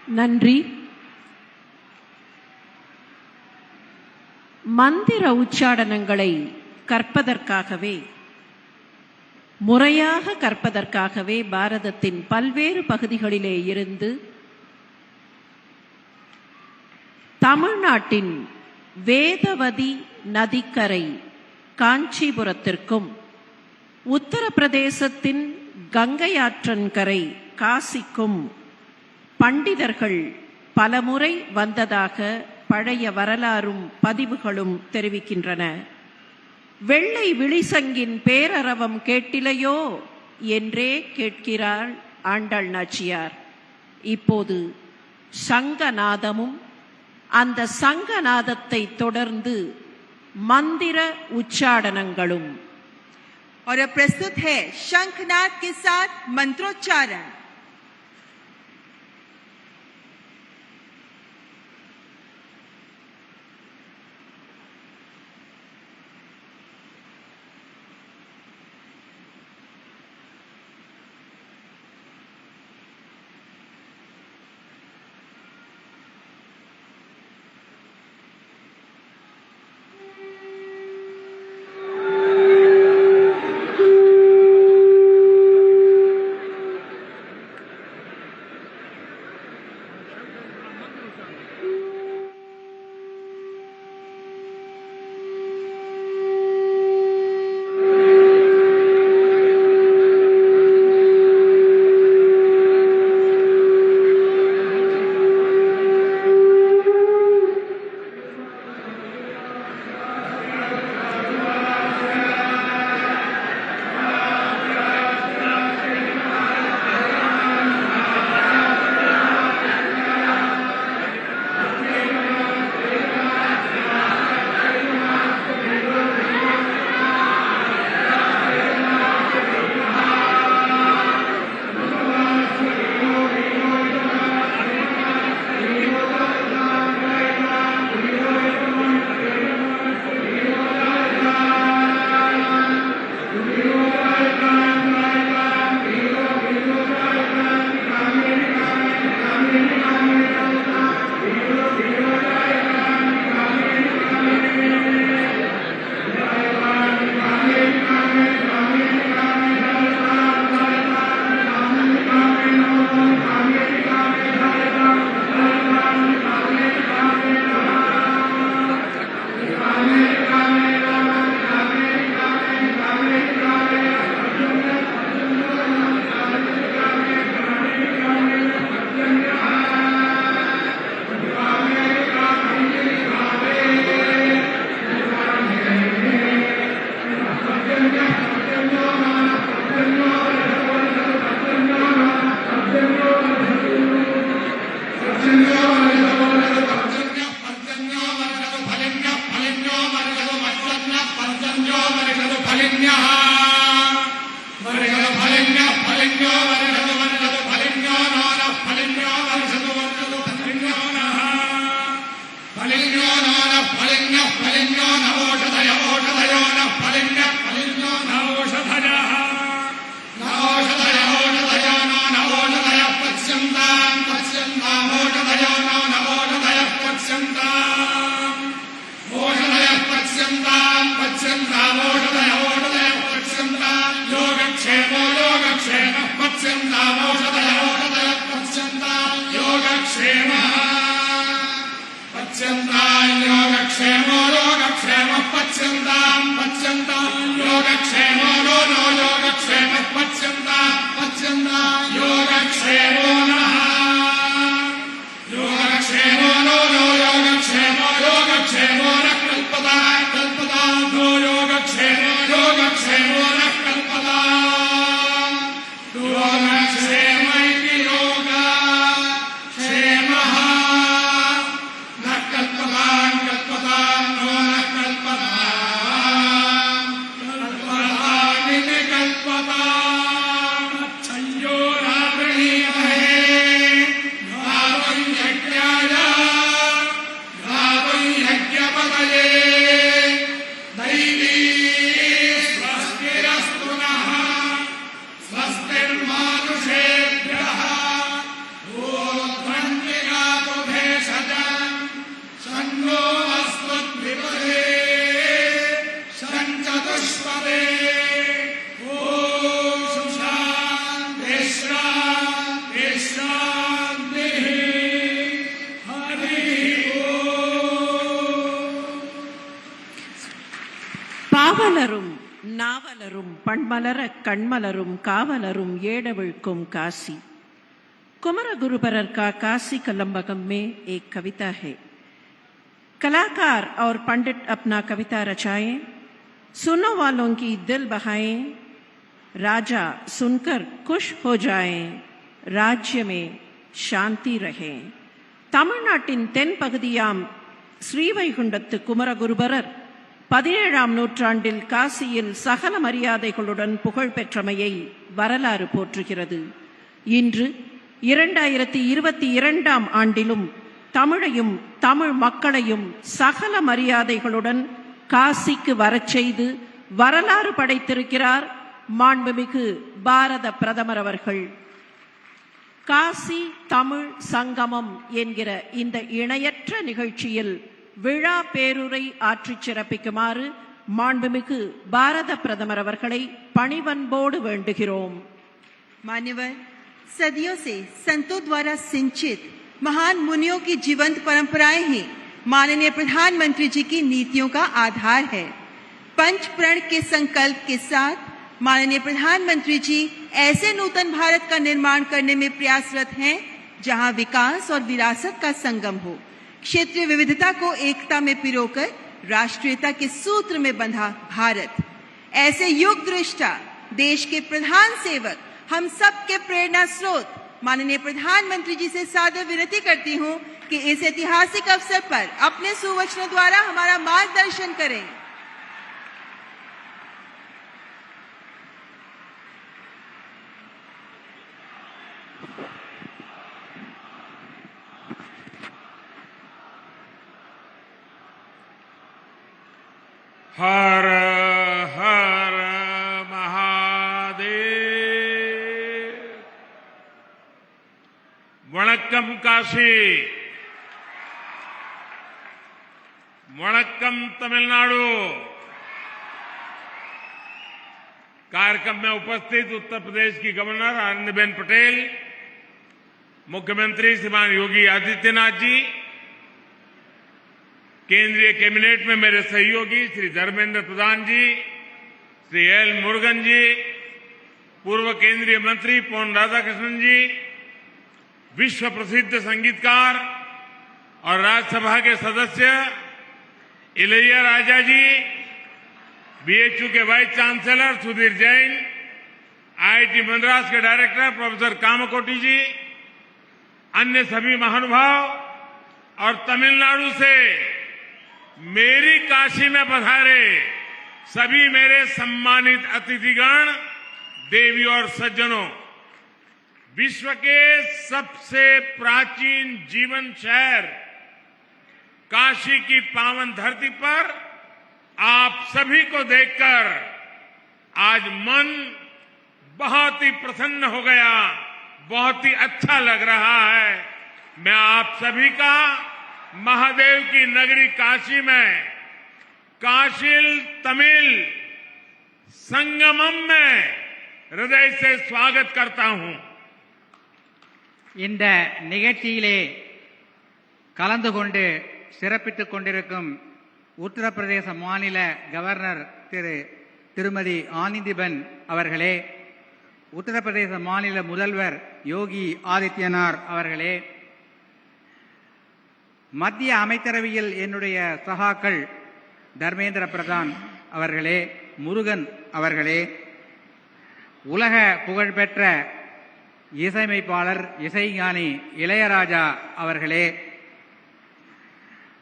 நன்றி. மந்திர உச்சாடனங்களை கற்பதற்காகவே, முறையாக கற்பதற்காகவே பாரதத்தின் பல்வேறு பகுதிகளிலே இருந்து தமிழ்நாட்டின் வேதவதி நதிக்கரை காஞ்சிபுரத்திற்கும், உத்தரப்பிரதேசத்தின் கங்கையாற்றன்கரை காசிக்கும் பண்டிதர்கள் பலமுறை வந்ததாக பழைய வரலாறும் பதிவுகளும் தெரிவிக்கின்றன. வெள்ளை விழிசங்கின் பேரரவம் கேட்டிலையோ என்றே கேட்கிறாள் ஆண்டாள் நாச்சியார். இப்போது சங்கநாதமும், அந்த சங்கநாதத்தை தொடர்ந்து मंदिर उच्चारणங்களும். और अब प्रस्तुत है शंखनाद के साथ मंत्रोच्चारण. योगक्षेमः पच्यन्ताम् चतुष्पदे ओम शांति शांति शांति हरि ओम பாவலரும் நாவலரும் பண்மலர கண்மலரும் காவலரும் ஏடவிழ்க்கும் काशी। कुमार गुरुबरर का काशी कलम्बकम में एक कविता है। कलाकार और पंडित अपना कविता रचाएं, सुनो वालों की दिल बहाएं, राजा सुनकर खुश हो जाएं, राज्य में शांति रहे। तमिழ்நாட்டின் தென் பகுதியாம் ஸ்ரீவைகுண்டத்து குமரகுருபரர் 17ஆம் நூற்றாண்டில் காசியில் சகல மரியாதைகளுடன் புகழ் பெற்றமையை வரலாறு போற்றுகிறது. இன்று 2022ஆம் ஆண்டிலும் தமிழையும் தமிழ் மக்களையும் சகல மரியாதைகளுடன் காசிக்கு வரச் செய்து வரலாறு படைத்திருக்கிறார் மாண்புமிகு பாரத பிரதமர் அவர்கள். காசி தமிழ் சங்கமம் என்கிற இந்த இணையற்ற நிகழ்ச்சியில் விழா பேருரை ஆற்றிச் சிறப்பிக்குமாறு மாண்புமிகு பாரத பிரதமர் அவர்களை பணிவன்போடு வேண்டுகிறோம். मान्यवर, सदियों से संतों द्वारा सिंचित महान मुनियों की जीवंत परंपराएं ही माननीय प्रधानमंत्री जी की नीतियों का आधार है। पंच प्रण के संकल्प के साथ माननीय प्रधानमंत्री जी ऐसे नूतन भारत का निर्माण करने में प्रयासरत हैं जहां विकास और विरासत का संगम हो, क्षेत्रीय विविधता को एकता में पिरोकर राष्ट्रीयता के सूत्र में बंधा भारत। ऐसे युग दृष्टा देश के प्रधान सेवक हम सब के प्रेरणा स्रोत माननीय प्रधानमंत्री जी से सादर विनती करती हूं कि इस ऐतिहासिक अवसर पर अपने सुवचनों द्वारा हमारा मार्गदर्शन करें। हर हर महादेव। वणक्कम काशी, वणक्कम तमिलनाडु। कार्यक्रम में उपस्थित उत्तर प्रदेश की गवर्नर आनंदीबेन पटेल, मुख्यमंत्री श्रीमान योगी आदित्यनाथ जी, केंद्रीय कैबिनेट में मेरे सहयोगी श्री धर्मेंद्र प्रधान जी, श्री एल मुरुगन जी, पूर्व केंद्रीय मंत्री पोन राधाकृष्णन जी, विश्व प्रसिद्ध संगीतकार और राज्यसभा के सदस्य इलैया राजा जी, बीएचयू के vice chancellor Sudhir Jain, IIT Madras के डायरेक्टर प्रोफेसर कामकोटी जी, अन्य सभी महानुभाव और तमिलनाडु से मेरी काशी में पधारे सभी मेरे सम्मानित अतिथिगण, देवी और सज्जनों, विश्व के सबसे प्राचीन जीवन शहर काशी की पावन धरती पर आप सभी को देखकर आज मन बहुत ही प्रसन्न हो गया, बहुत ही अच्छा लग रहा है। मैं आप सभी का महादेव की नगरी काशी में काशील तमिल संगमम में हृदय से स्वागत करता हूं। இந்த நிகழ்ச்சியிலே கலந்து கொண்டு சிறப்பித்துக் கொண்டிருக்கும் உத்தரப்பிரதேச மாநில கவர்னர் திருமதி ஆனந்திபென் அவர்களே, உத்தரப்பிரதேச மாநில முதல்வர் யோகி ஆதித்யநாத் அவர்களே, மத்திய அமைச்சரவையில் என்னுடைய சகாக்கள் தர்மேந்திர பிரதான் அவர்களே, முருகன் அவர்களே, உலக புகழ்பெற்ற இசையமைப்பாளர் இசைஞானி இளையராஜா அவர்களே,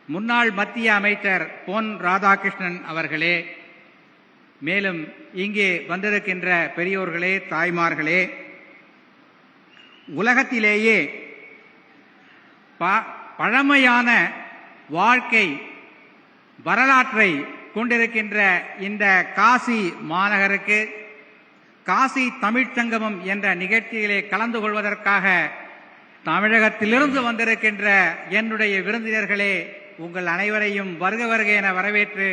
முன்னாள் மத்திய அமைச்சர் பொன் ராதாகிருஷ்ணன் அவர்களே, மேலும் இங்கே வந்திருக்கின்ற பெரியோர்களே, தாய்மார்களே, உலகத்திலேயே பழமையான வாழ்க்கை வரலாற்றை கொண்டிருக்கின்ற இந்த காசி மாநகருக்கு காசி தமிழ்ச் சங்கமம் என்ற நிகழ்ச்சியிலே கலந்து கொள்வதற்காக தமிழகத்திலிருந்து வந்திருக்கின்ற என்னுடைய விருந்தினர்களே, உங்கள் அனைவரையும் வருக வருக என வரவேற்று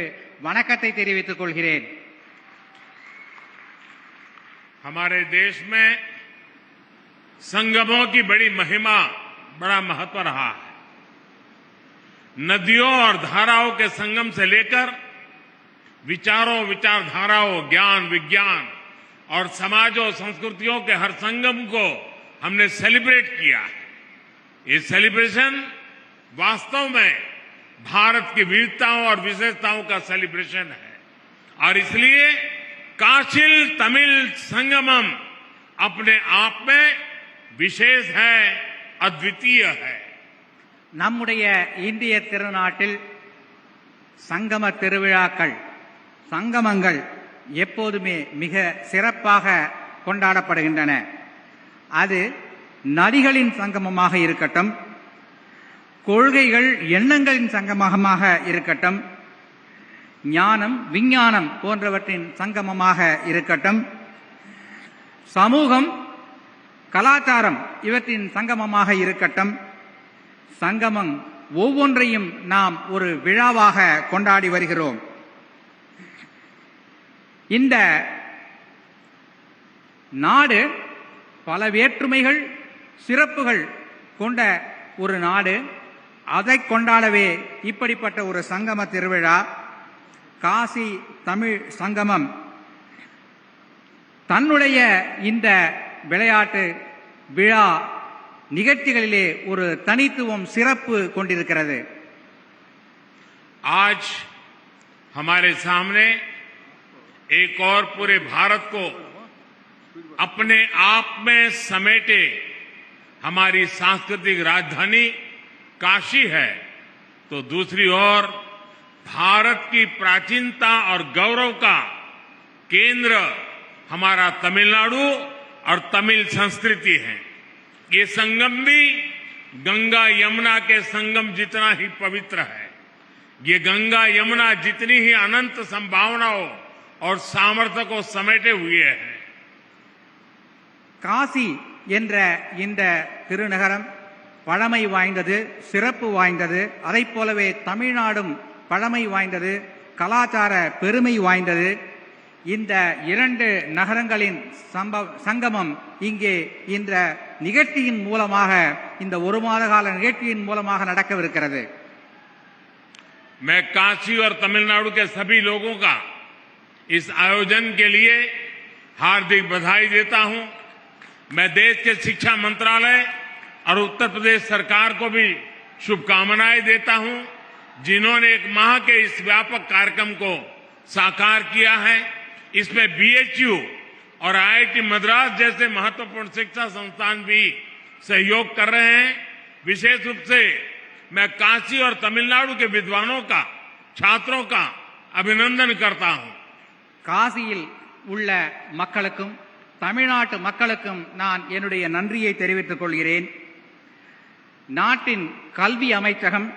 வணக்கத்தை தெரிவித்துக் கொள்கிறேன். हमारे देश में संगमों की बड़ी महिमा, बड़ा महत्व रहा है। नदियों और धाराओं के संगम से लेकर विचारों, विचारधाराओं, ज्ञान, विज्ञान और समाजों, संस्कृतियों के हर संगम को हमने सेलिब्रेट किया है। ये सेलिब्रेशन वास्तव में भारत की विविधताओं और विशेषताओं का सेलिब्रेशन है और इसलिए काशिल तमिल संगमम अपने आप में विशेष है, अद्वितीय है। நம்முடைய இந்திய திருநாட்டில் சங்கம திருவிழாக்கள், சங்கமங்கள் எப்போதுமே மிக சிறப்பாக கொண்டாடப்படுகின்றன. அது நதிகளின் சங்கமமாக இருக்கட்டும், கொள்கைகள் எண்ணங்களின் சங்கமமாக இருக்கட்டும், ஞானம் விஞ்ஞானம் போன்றவற்றின் சங்கமமாக இருக்கட்டும், சமூகம் கலாச்சாரம் இவற்றின் சங்கமமாக இருக்கட்டும், சங்கமம் ஒவ்வொன்றையும் நாம் ஒரு விழாவாக கொண்டாடி வருகிறோம். இந்த நாடு பல வேற்றுமைகள், சிறப்புகள் கொண்ட ஒரு நாடு. அதை கொண்டாடவே இப்படிப்பட்ட ஒரு சங்கம திருவிழா, காசி தமிழ் சங்கமம் தன்னுடைய இந்த விளையாட்டு விழா நிகழ்ச்சிகளிலே ஒரு தனித்துவம், சிறப்பு கொண்டிருக்கிறது. आज हमारे सामने एक और पूरे भारत को अपने आप में समेटे हमारी सांस्कृतिक राजधानी काशी है, तो दूसरी ओर भारत की प्राचीनता और गौरव का केंद्र हमारा तमिलनाडु और तमिल संस्कृति है। ये संगम भी गंगा यमुना के संगम जितना ही पवित्र है। ये गंगा यमुना जितनी ही अनंत संभावनाओं और सामर्थ्य को समेटे हुए है। காசி என்ற இந்த திருநகரம் பழமை வாய்ந்தது, சிறப்பு வாய்ந்தது. அதைப் போலவே தமிழ்நாடும் பழமை வாய்ந்தது, கலாச்சார பெருமை வாய்ந்தது. இந்த இரண்டு நகரங்களின் சங்கமம் இங்கே இந்த நிகழ்ச்சியின் மூலமாக, இந்த ஒரு மாத கால நிகழ்ச்சியின் மூலமாக நடக்கவிருக்கிறது. मैं काशी और तमिलनाडु के सभी लोगों का इस आयोजन के लिए हार्दिक बधाई देता हूं। मैं देश के शिक्षा मंत्रालय और उत्तर प्रदेश सरकार को भी शुभकामनाएं देता हूं, जिन्होंने एक माह के इस व्यापक कार्यक्रम को साकार किया है। इसमें बीएचयू और आईआईटी मद्रास जैसे महत्वपूर्ण शिक्षा संस्थान भी सहयोग कर रहे हैं। विशेष रूप से मैं काशी और तमिलनाडु के विद्वानों का, छात्रों का अभिनंदन करता हूं। காசியில் உள்ள மக்களுக்கும் தமிழ்நாட்டு மக்களுக்கும் நான் என்னுடைய நன்றியை தெரிவித்துக் கொள்கிறேன். நாட்டின் கல்வி அமைச்சகம்,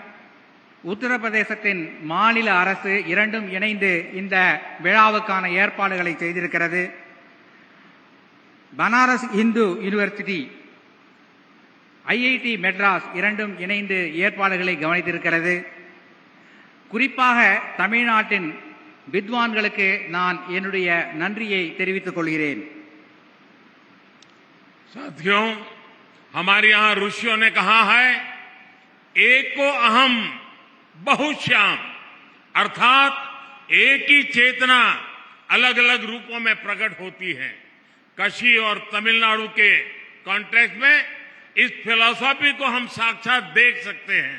உத்தரப்பிரதேசத்தின் மாநில அரசு இரண்டும் இணைந்து இந்த விழாவுக்கான ஏற்பாடுகளை செய்திருக்கிறது. பனாரஸ் இந்து யூனிவர்சிட்டி, ஐஐடி மெட்ராஸ் இரண்டும் இணைந்து ஏற்பாடுகளை கவனித்திருக்கிறது. குறிப்பாக தமிழ்நாட்டின் வித்வான்களுக்கு நான் என்னுடைய நன்றியை தெரிவித்துக் கொள்கிறேன். साथियों, हमारे यहां ऋषियों ने कहा है, एको अहम बहुश्याम, अर्थात एक ही चेतना अलग अलग रूपों में प्रकट होती है। काशी और तमिलनाडु के कॉन्टेक्स्ट में इस फिलॉसफी को हम साक्षात देख सकते हैं।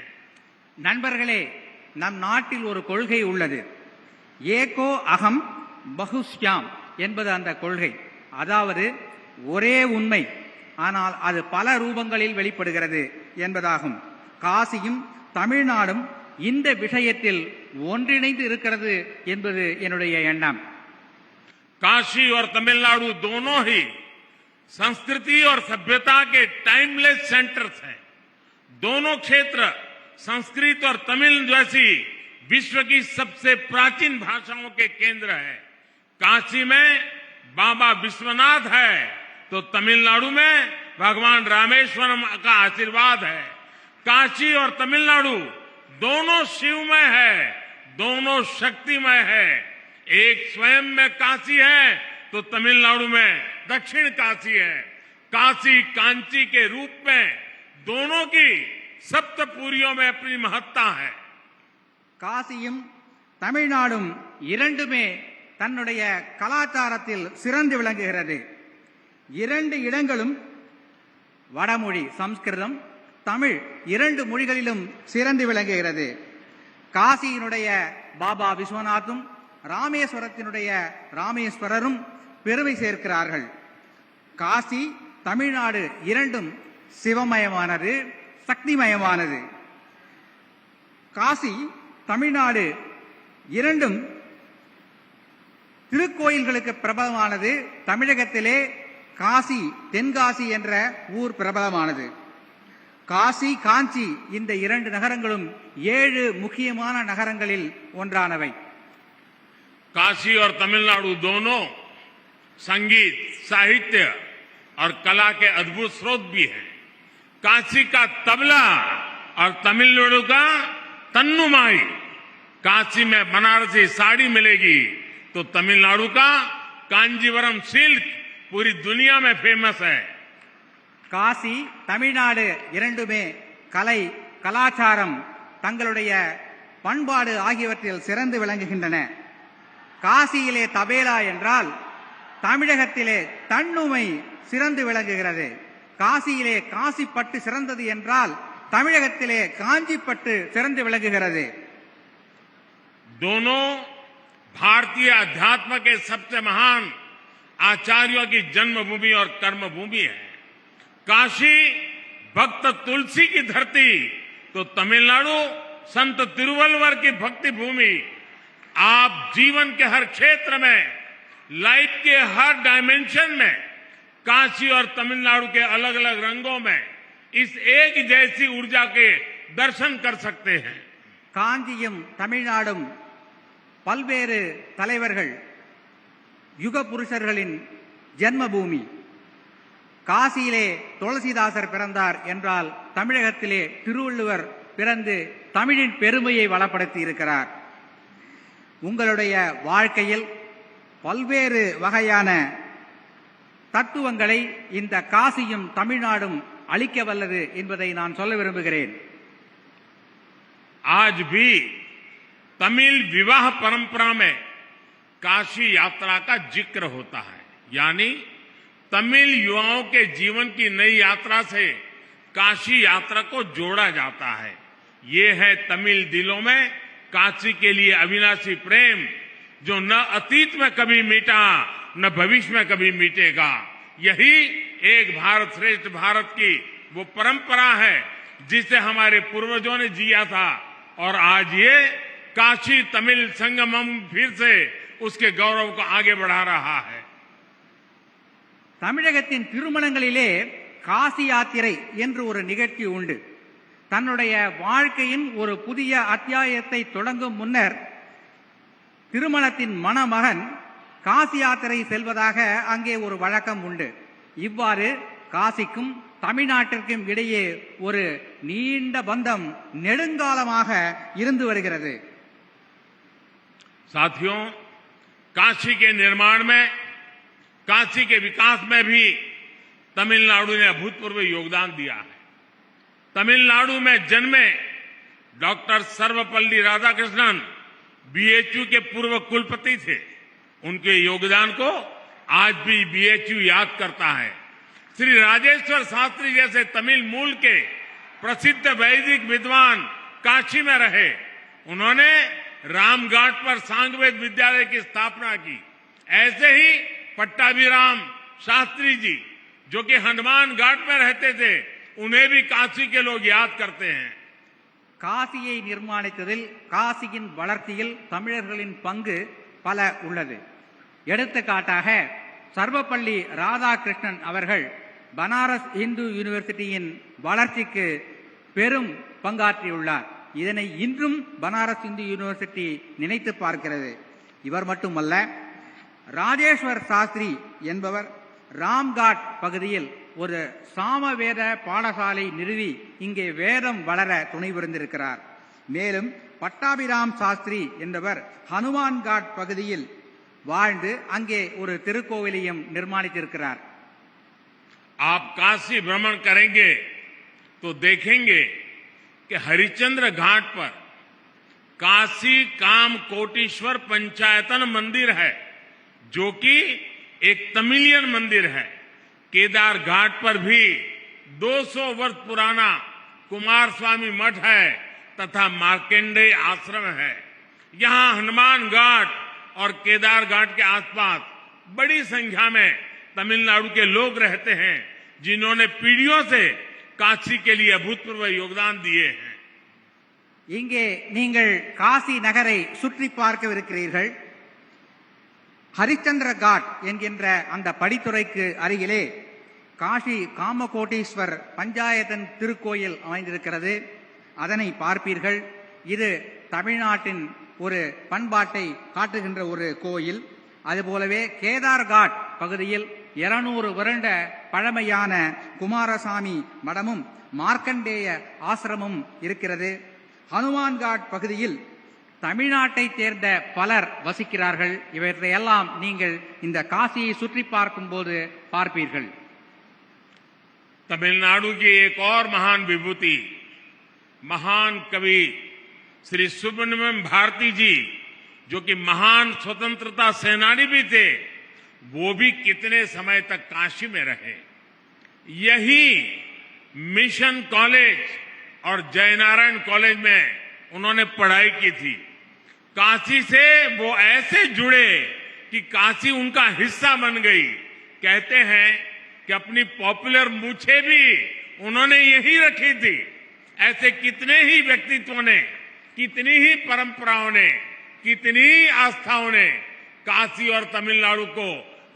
நண்பர்களே, நம் நாட்டில் ஒரு கொள்கை உள்ளது. ஏகோ அகம் பகுஷ்யாம் என்பது அந்த கொள்கை. அதாவது ஒரே உண்மை, ஆனால் அது பல ரூபங்களில் வெளிப்படுகிறது என்பதாகும். காசியும் தமிழ்நாடும் இந்த விஷயத்தில் ஒன்றிணைந்து இருக்கிறது என்பது என்னுடைய எண்ணம். काशी और तमिलनाडु दोनों ही संस्कृति और सभ्यता के टाइमलेस सेंटर्स हैं। दोनों क्षेत्र संस्कृत और तमिल जैसी विश्व की सबसे प्राचीन भाषाओं के केंद्र है। काशी में बाबा विश्वनाथ है, तो तमिलनाडु में भगवान रामेश्वरम का आशीर्वाद है। काशी और तमिलनाडु दोनों शिवमय है, दोनों शक्तिमय है। एक स्वयं में काशी है, तो तमिलनाडु में दक्षिण काशी है। काशी कांची के रूप में दोनों की सप्तपुरियों में अपनी महत्ता है। காசியும் தமிழ்நாடும் இரண்டுமே தன்னுடைய கலாச்சாரத்தில் சிறந்து விளங்குகிறது. இரண்டு இடங்களும் வடமொழி சம்ஸ்கிருதம் தமிழ் இரண்டு மொழிகளிலும் சிறந்து விளங்குகிறது. காசியினுடைய பாபா விஸ்வநாத்தும் ராமேஸ்வரத்தினுடைய ராமேஸ்வரரும் பெருமை சேர்க்கிறார்கள். காசி தமிழ்நாடு இரண்டும் சிவமயமானது, சக்திமயமானது. காசி தமிழ்நாடு இரண்டும் திருக்கோயில்களுக்கு பிரபலமானது. தமிழகத்திலே காசி தென்காசி என்ற ஊர் பிரபலமானது. காசி காஞ்சி இந்த இரண்டு நகரங்களும் 7 முக்கியமான நகரங்களில் ஒன்றானவை. काशी और तमिलनाडु दोनों संगीत, साहित्य और कला के अद्भुत स्रोत भी हैं। काशी का तबला और तमिलनाडु का तन्नुमाई। काशी में बनारसी साड़ी मिलेगी तो तमिलनाडु का कांजीवरम सिल्क पूरी दुनिया में फेमस है। காசி தமிழ்நாடு இரண்டுமே கலை, கலாச்சாரம், தங்களுடைய பண்பாடு ஆகியவற்றில் சிறந்து விளங்குகின்றன. காசியிலே தபேலா என்றால் தமிழகத்திலே தன்னுமை சிறந்து விளங்குகிறது. காசியிலே காசிப்பட்டு சிறந்தது என்றால் தமிழகத்திலே காஞ்சிப்பட்டு சிறந்து விளங்குகிறது. दोनों भारतीय अध्यात्म के सबसे महान आचार्यों की जन्मभूमि और कर्मभूमि है। काशी भक्त तुलसी की धरती तो तमिलनाडु संत तिरुवल्लुवर की भक्ति भूमि। आप जीवन के हर क्षेत्र में, लाइफ के हर डायमेंशन में काशी और तमिलनाडु के अलग अलग रंगों में इस एक जैसी ऊर्जा के दर्शन कर सकते हैं। காஞ்சியும் தமிழ்நாடும் பல்வேறு தலைவர்கள், யுக புருஷர்களின் ஜென்மபூமி. காசியிலே துளசிதாசர் பிறந்தார் என்றால் தமிழகத்திலே திருவள்ளுவர் பிறந்து தமிழின் பெருமையை வளப்படுத்தி இருக்கிறார். உங்களுடைய வாழ்க்கையில் பல்வேறு வகையான தத்துவங்களை இந்த காசியும் தமிழ்நாடும் அளிக்க வல்லது என்பதை நான் சொல்ல விரும்புகிறேன். आज भी तमिल विवाह परंपरा में काशी यात्रा का जिक्र होता है, यानी तमिल युवाओं के जीवन की नई यात्रा से काशी यात्रा को जोड़ा जाता है। ये है तमिल दिलों में काशी के लिए अविनाशी प्रेम, जो न अतीत में कभी मिटा न भविष्य में कभी मिटेगा। यही एक भारत श्रेष्ठ भारत की वो परंपरा है जिसे हमारे पूर्वजों ने जिया था, और आज ये काशी तमिल संगमम फिर से उसके गौरव को आगे बढ़ा रहा है। தமிழகத்தின் திருமணங்களிலே காசி யாத்திரை என்று ஒரு நிகழ்ச்சி உண்டு. தன்னுடைய வாழ்க்கையின் ஒரு புதிய அத்தியாயத்தை தொடங்கும் முன்னர் திருமணத்தின் மணமகன் காசி யாத்திரை செல்வதாக அங்கே ஒரு வழக்கம் உண்டு. இவ்வாறு காசிக்கும் தமிழ்நாட்டிற்கும் இடையே ஒரு நீண்ட பந்தம் நெடுங்காலமாக இருந்து வருகிறது. साथियों, काशी के निर्माण में, काशी के विकास में भी तमिलनाडु ने अभूतपूर्व योगदान दिया है। तमिलनाडु में जन्मे डॉक्टर सर्वपल्ली राधाकृष्णन बीएचयू के पूर्व कुलपति थे। उनके योगदान को आज भी बीएचयू याद करता है। श्री राजेश्वर शास्त्री जैसे तमिल मूल के प्रसिद्ध वैदिक विद्वान काशी में रहे। उन्होंने रामघाट पर सांगवेद विद्यालय की स्थापना की। ऐसे ही पट्टाभिराम शास्त्री जी, जो कि हनुमान घाट में रहते थे, उन्हें भी काशी के लोग याद करते हैं। காசியை நிர்மாணித்ததில், காசியின் வளர்ச்சியில் தமிழர்களின் பங்கு பல உள்ளது. எடுத்துக்காட்டாக சர்வப்பள்ளி ராதாகிருஷ்ணன் அவர்கள் பனாரஸ் இந்து யூனிவர்சிட்டியின் வளர்ச்சிக்கு பெரும் பங்காற்றியுள்ளார். இதனை இன்றும் பனாரஸ் இந்து யூனிவர்சிட்டி நினைத்து பார்க்கிறது. இவர் மட்டுமல்ல, ராஜேஸ்வர் சாஸ்திரி என்பவர் ராம்காட் பகுதியில் ஒரு சாமவேத பாடசாலை நிறுவி இங்கே வேதம் வளர துணை புரிந்திருக்கிறார். மேலும் பட்டாபிராம் சாஸ்திரி என்பவர் ஹனுமான்காட் பகுதியில் வாழ்ந்து அங்கே ஒரு திருக்கோவிலையும் நிர்மாணித்திருக்கிறார். आप काशी भ्रमण करेंगे तो देखेंगे कि हरिश्चंद्र घाट पर काशी काम कोटीश्वर पंचायतन मंदिर है, जो कि एक तमिलियन मंदिर है. केदार घाट पर भी 200 वर्ष पुराना कुमार स्वामी मठ है तथा मार्कंडेय आश्रम है. यहां हनुमान घाट और केदार घाट के आसपास बड़ी संख्या में तमिलनाडु के लोग रहते हैं, जिन्होंने पीढ़ियों से काशी के लिए अभूतपूर्व योगदान दिए हैं. இங்கே நீங்கள் காசி நகரை சுற்றி பார்க்கவிருக்கிறீர்கள். ஹரிச்சந்திர காட் என்கின்ற அந்த படித்துறைக்கு அருகிலே காசி காமகோட்டீஸ்வர் பஞ்சாயத்தன் திருக்கோயில் அமைந்திருக்கிறது. அதனை பார்ப்பீர்கள். இது தமிழ்நாட்டின் ஒரு பண்பாட்டை காட்டுகின்ற ஒரு கோயில். அதுபோலவே கேதார் காட் பகுதியில் 200 வருட பழமையான குமாரசாமி மடமும் மார்க்கண்டேய ஆசிரமும் இருக்கிறது. ஹனுமான் காட் பகுதியில் தமிழ்நாட்டை சேர்ந்த பலர் வசிக்கிறார்கள். இவற்றையெல்லாம் நீங்கள் இந்த காசியை சுற்றி பார்க்கும் போது பார்ப்பீர்கள். तमिलनाडु की एक और महान विभूति, महान कवि श्री सुब्रमण्यम भारती जी, जो कि महान स्वतंत्रता सेनानी भी थे, वो भी कितने समय तक काशी में रहे. यही मिशन कॉलेज और जयनारायण कॉलेज में उन्होंने पढ़ाई की थी. काशी से वो ऐसे जुड़े कि काशी उनका हिस्सा बन गई. कहते हैं कि अपनी पॉपुलर मूछें भी उन्होंने यही रखी थी. ऐसे कितने ही व्यक्तित्वों ने, कितनी ही परंपराओं ने, कितनी ही आस्थाओं ने काशी और तमिलनाडु को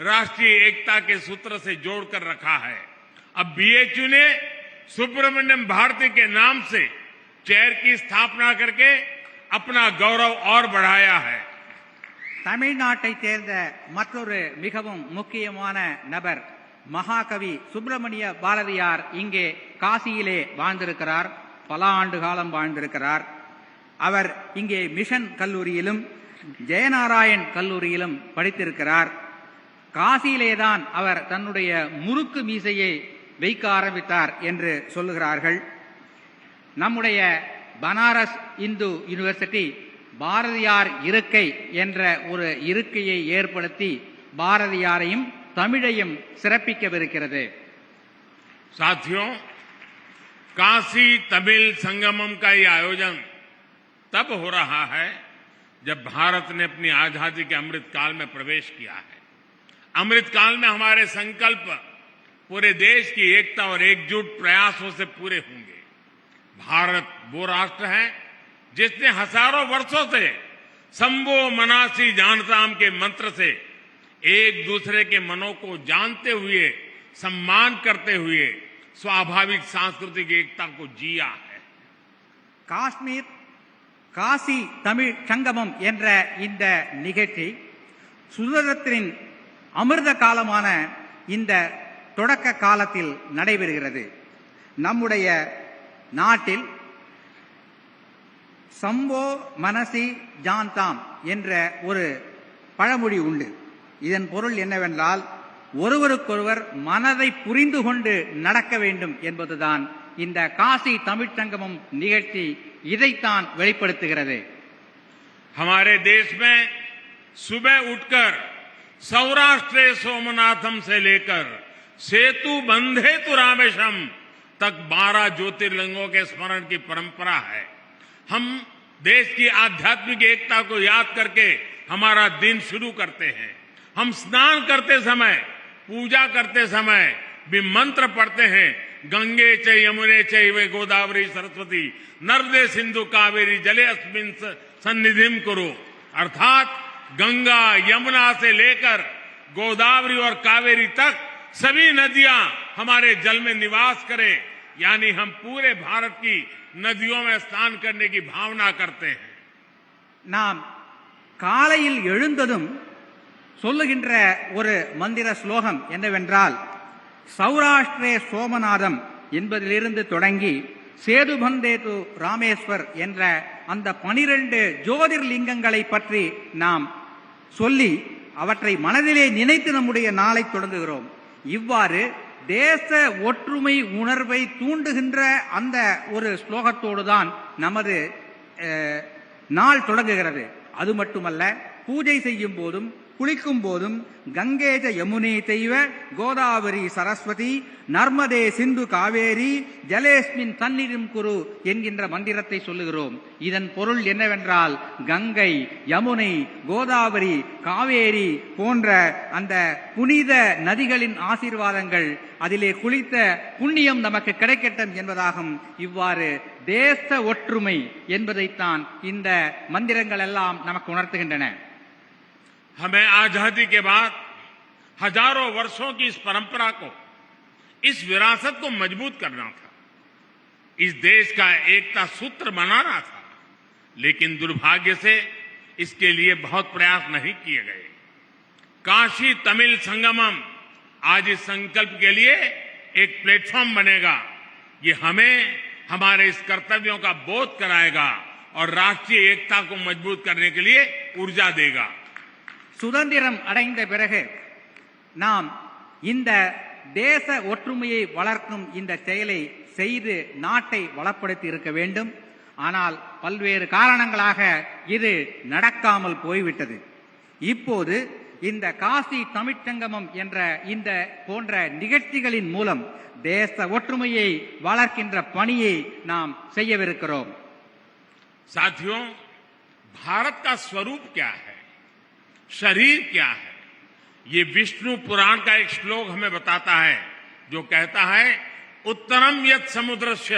राष्ट्रीय एकता के सूत्र से जोड़कर रखा है. अब बीएचयू ने सुब्रमण्यम भारती के नाम से चेयर की स्थापना करके अपना गौरव और बढ़ाया है. தமிழ்நாட்டை சேர்ந்த மற்றொரு மிகவும் முக்கியமான நபர் மகாகவி சுப்பிரமணிய பாரதியார் இங்கே காசியிலே வாழ்ந்திருக்கிறார். பல ஆண்டு காலம் வாழ்ந்திருக்கிறார். அவர் இங்கே மிஷன் கல்லூரியிலும் ஜெயநாராயண் கல்லூரியிலும் படித்திருக்கிறார். காசியிலேதான் அவர் தன்னுடைய முறுக்கு மீசையை வைக்க ஆரம்பித்தார் என்று சொல்லுகிறார்கள். நம்முடைய பனாரஸ் இந்து யூனிவர்சிட்டி பாரதியார் இருக்கை என்ற ஒரு இருக்கையை ஏற்படுத்தி பாரதியாரையும் தமிழையும் சிறப்பிக்கவிருக்கிறது. साथियों, काशी तमिल संगमम का ये आयोजन तब हो रहा है जब भारत ने अपनी आजादी के अमृत काल में प्रवेश किया है. अमृत काल में हमारे संकल्प पूरे देश की एकता और एकजुट प्रयासों से पूरे होंगे. भारत वो राष्ट्र है जिसने हजारों वर्षों से संभो मनासी जानताम के मंत्र से एक दूसरे के मनों को जानते हुए, सम्मान करते हुए स्वाभाविक सांस्कृतिक एकता को जिया है. காஷ்மீர் காசி தமிழ் சங்கமம் என்ற இந்த நிகழ்ச்சி சுதந்திரத்தின் அமிர்த காலமான இந்த தொடக்க காலத்தில் நடைபெறுகிறது. நம்முடைய நாட்டில் சம்போ மனசி ஜான்தாம் என்ற ஒரு பழமொழி உண்டு. இதன் பொருள் என்னவென்றால், ஒருவருக்கொருவர் மனதை புரிந்து கொண்டு நடக்க வேண்டும் என்பதுதான். இந்த காசி தமிழ் சங்கமம் நிகழ்ச்சி இதைத்தான் வெளிப்படுத்துகிறது. हमारे देश में सुबह उठकर सौराष्ट्र सोमनाथम से लेकर सेतु बंधे तु रामेशम तक 12 ज्योतिर्लिंगों के स्मरण की परंपरा है. हम देश की आध्यात्मिक एकता को याद करके हमारा दिन शुरू करते हैं. हम स्नान करते समय, पूजा करते समय भी मंत्र पढ़ते हैं. गंगे च यमुने चैव गोदावरी सरस्वती नर्मदे सिंधु कावेरी जले अस्मिन सन्निधिम कुरु. अर्थात गंगा यमुना से लेकर गोदावरी और कावेरी तक सभी नदियां हमारे जल में निवास करें. यानी हम पूरे भारत की नदियों में स्नान करने की भावना करते हैं. நாம் காலையில் எழுந்ததும் சொல்லுகின்ற ஒரு மந்திர ஸ்லோகம் என்னவென்றால், சௌராஷ்டிரே சோமநாதம் என்பதிலிருந்து தொடங்கி சேதுபந்தேது ராமேஸ்வர் என்ற அந்த 12 ஜோதிர்லிங்கங்களை பற்றி நாம் சொல்லி அவற்றை மனதிலே நினைத்து நம்முடைய நாளை தொடங்குகிறோம். இவ்வாறு தேச ஒற்றுமை உணர்வை தூண்டுகின்ற அந்த ஒரு ஸ்லோகத்தோடு தான் நமது நாள் தொடங்குகிறது. அது மட்டுமல்ல, பூஜை செய்யும் போதும் குளிக்கும் போதும் கங்கேஜ யமுனே தெய்வ கோதாவரி சரஸ்வதி நர்மதே சிந்து காவேரி ஜலேஸ்மின் தன்னிரும் குரு என்கின்ற மந்திரத்தை சொல்லுகிறோம். இதன் பொருள் என்னவென்றால், கங்கை, யமுனை, கோதாவரி, காவேரி போன்ற அந்த புனித நதிகளின் ஆசீர்வாதங்கள், அதிலே குளித்த புண்ணியம் நமக்கு கிடைக்கட்டும் என்பதாகும். இவ்வாறு தேச ஒற்றுமை என்பதைத்தான் இந்த மந்திரங்கள் எல்லாம் நமக்கு உணர்த்துகின்றன. हमें आजादी के बाद हजारों वर्षों की इस परंपरा को, इस विरासत को मजबूत करना था, इस देश का एकता सूत्र बनाना था, लेकिन दुर्भाग्य से इसके लिए बहुत प्रयास नहीं किए गए। काशी तमिल संगमम आज इस संकल्प के लिए एक प्लेटफॉर्म बनेगा। ये हमें हमारे इस कर्तव्यों का बोध कराएगा और राष्ट्रीय एकता को मजबूत करने के लिए ऊर्जा देगा। சுதந்திரம் அடைந்த பிறகு நாம் இந்த தேச ஒற்றுமையை வளர்க்கும் இந்த செயலை செய்து நாட்டை வளப்படுத்தி இருக்க வேண்டும். ஆனால் பல்வேறு காரணங்களாக இது நடக்காமல் போய்விட்டது. இப்போது இந்த காசி தமிழ்ச்சங்கமம் என்ற இந்த போன்ற நிகழ்ச்சிகளின் மூலம் தேச ஒற்றுமையை வளர்க்கின்ற பணியை நாம் செய்யவிருக்கிறோம். साथियों, भारत का स्वरूप क्या है, शरीर क्या है, ये विष्णु पुराण का एक श्लोक हमें बताता है, जो कहता है, उत्तरम यत् समुद्रस्य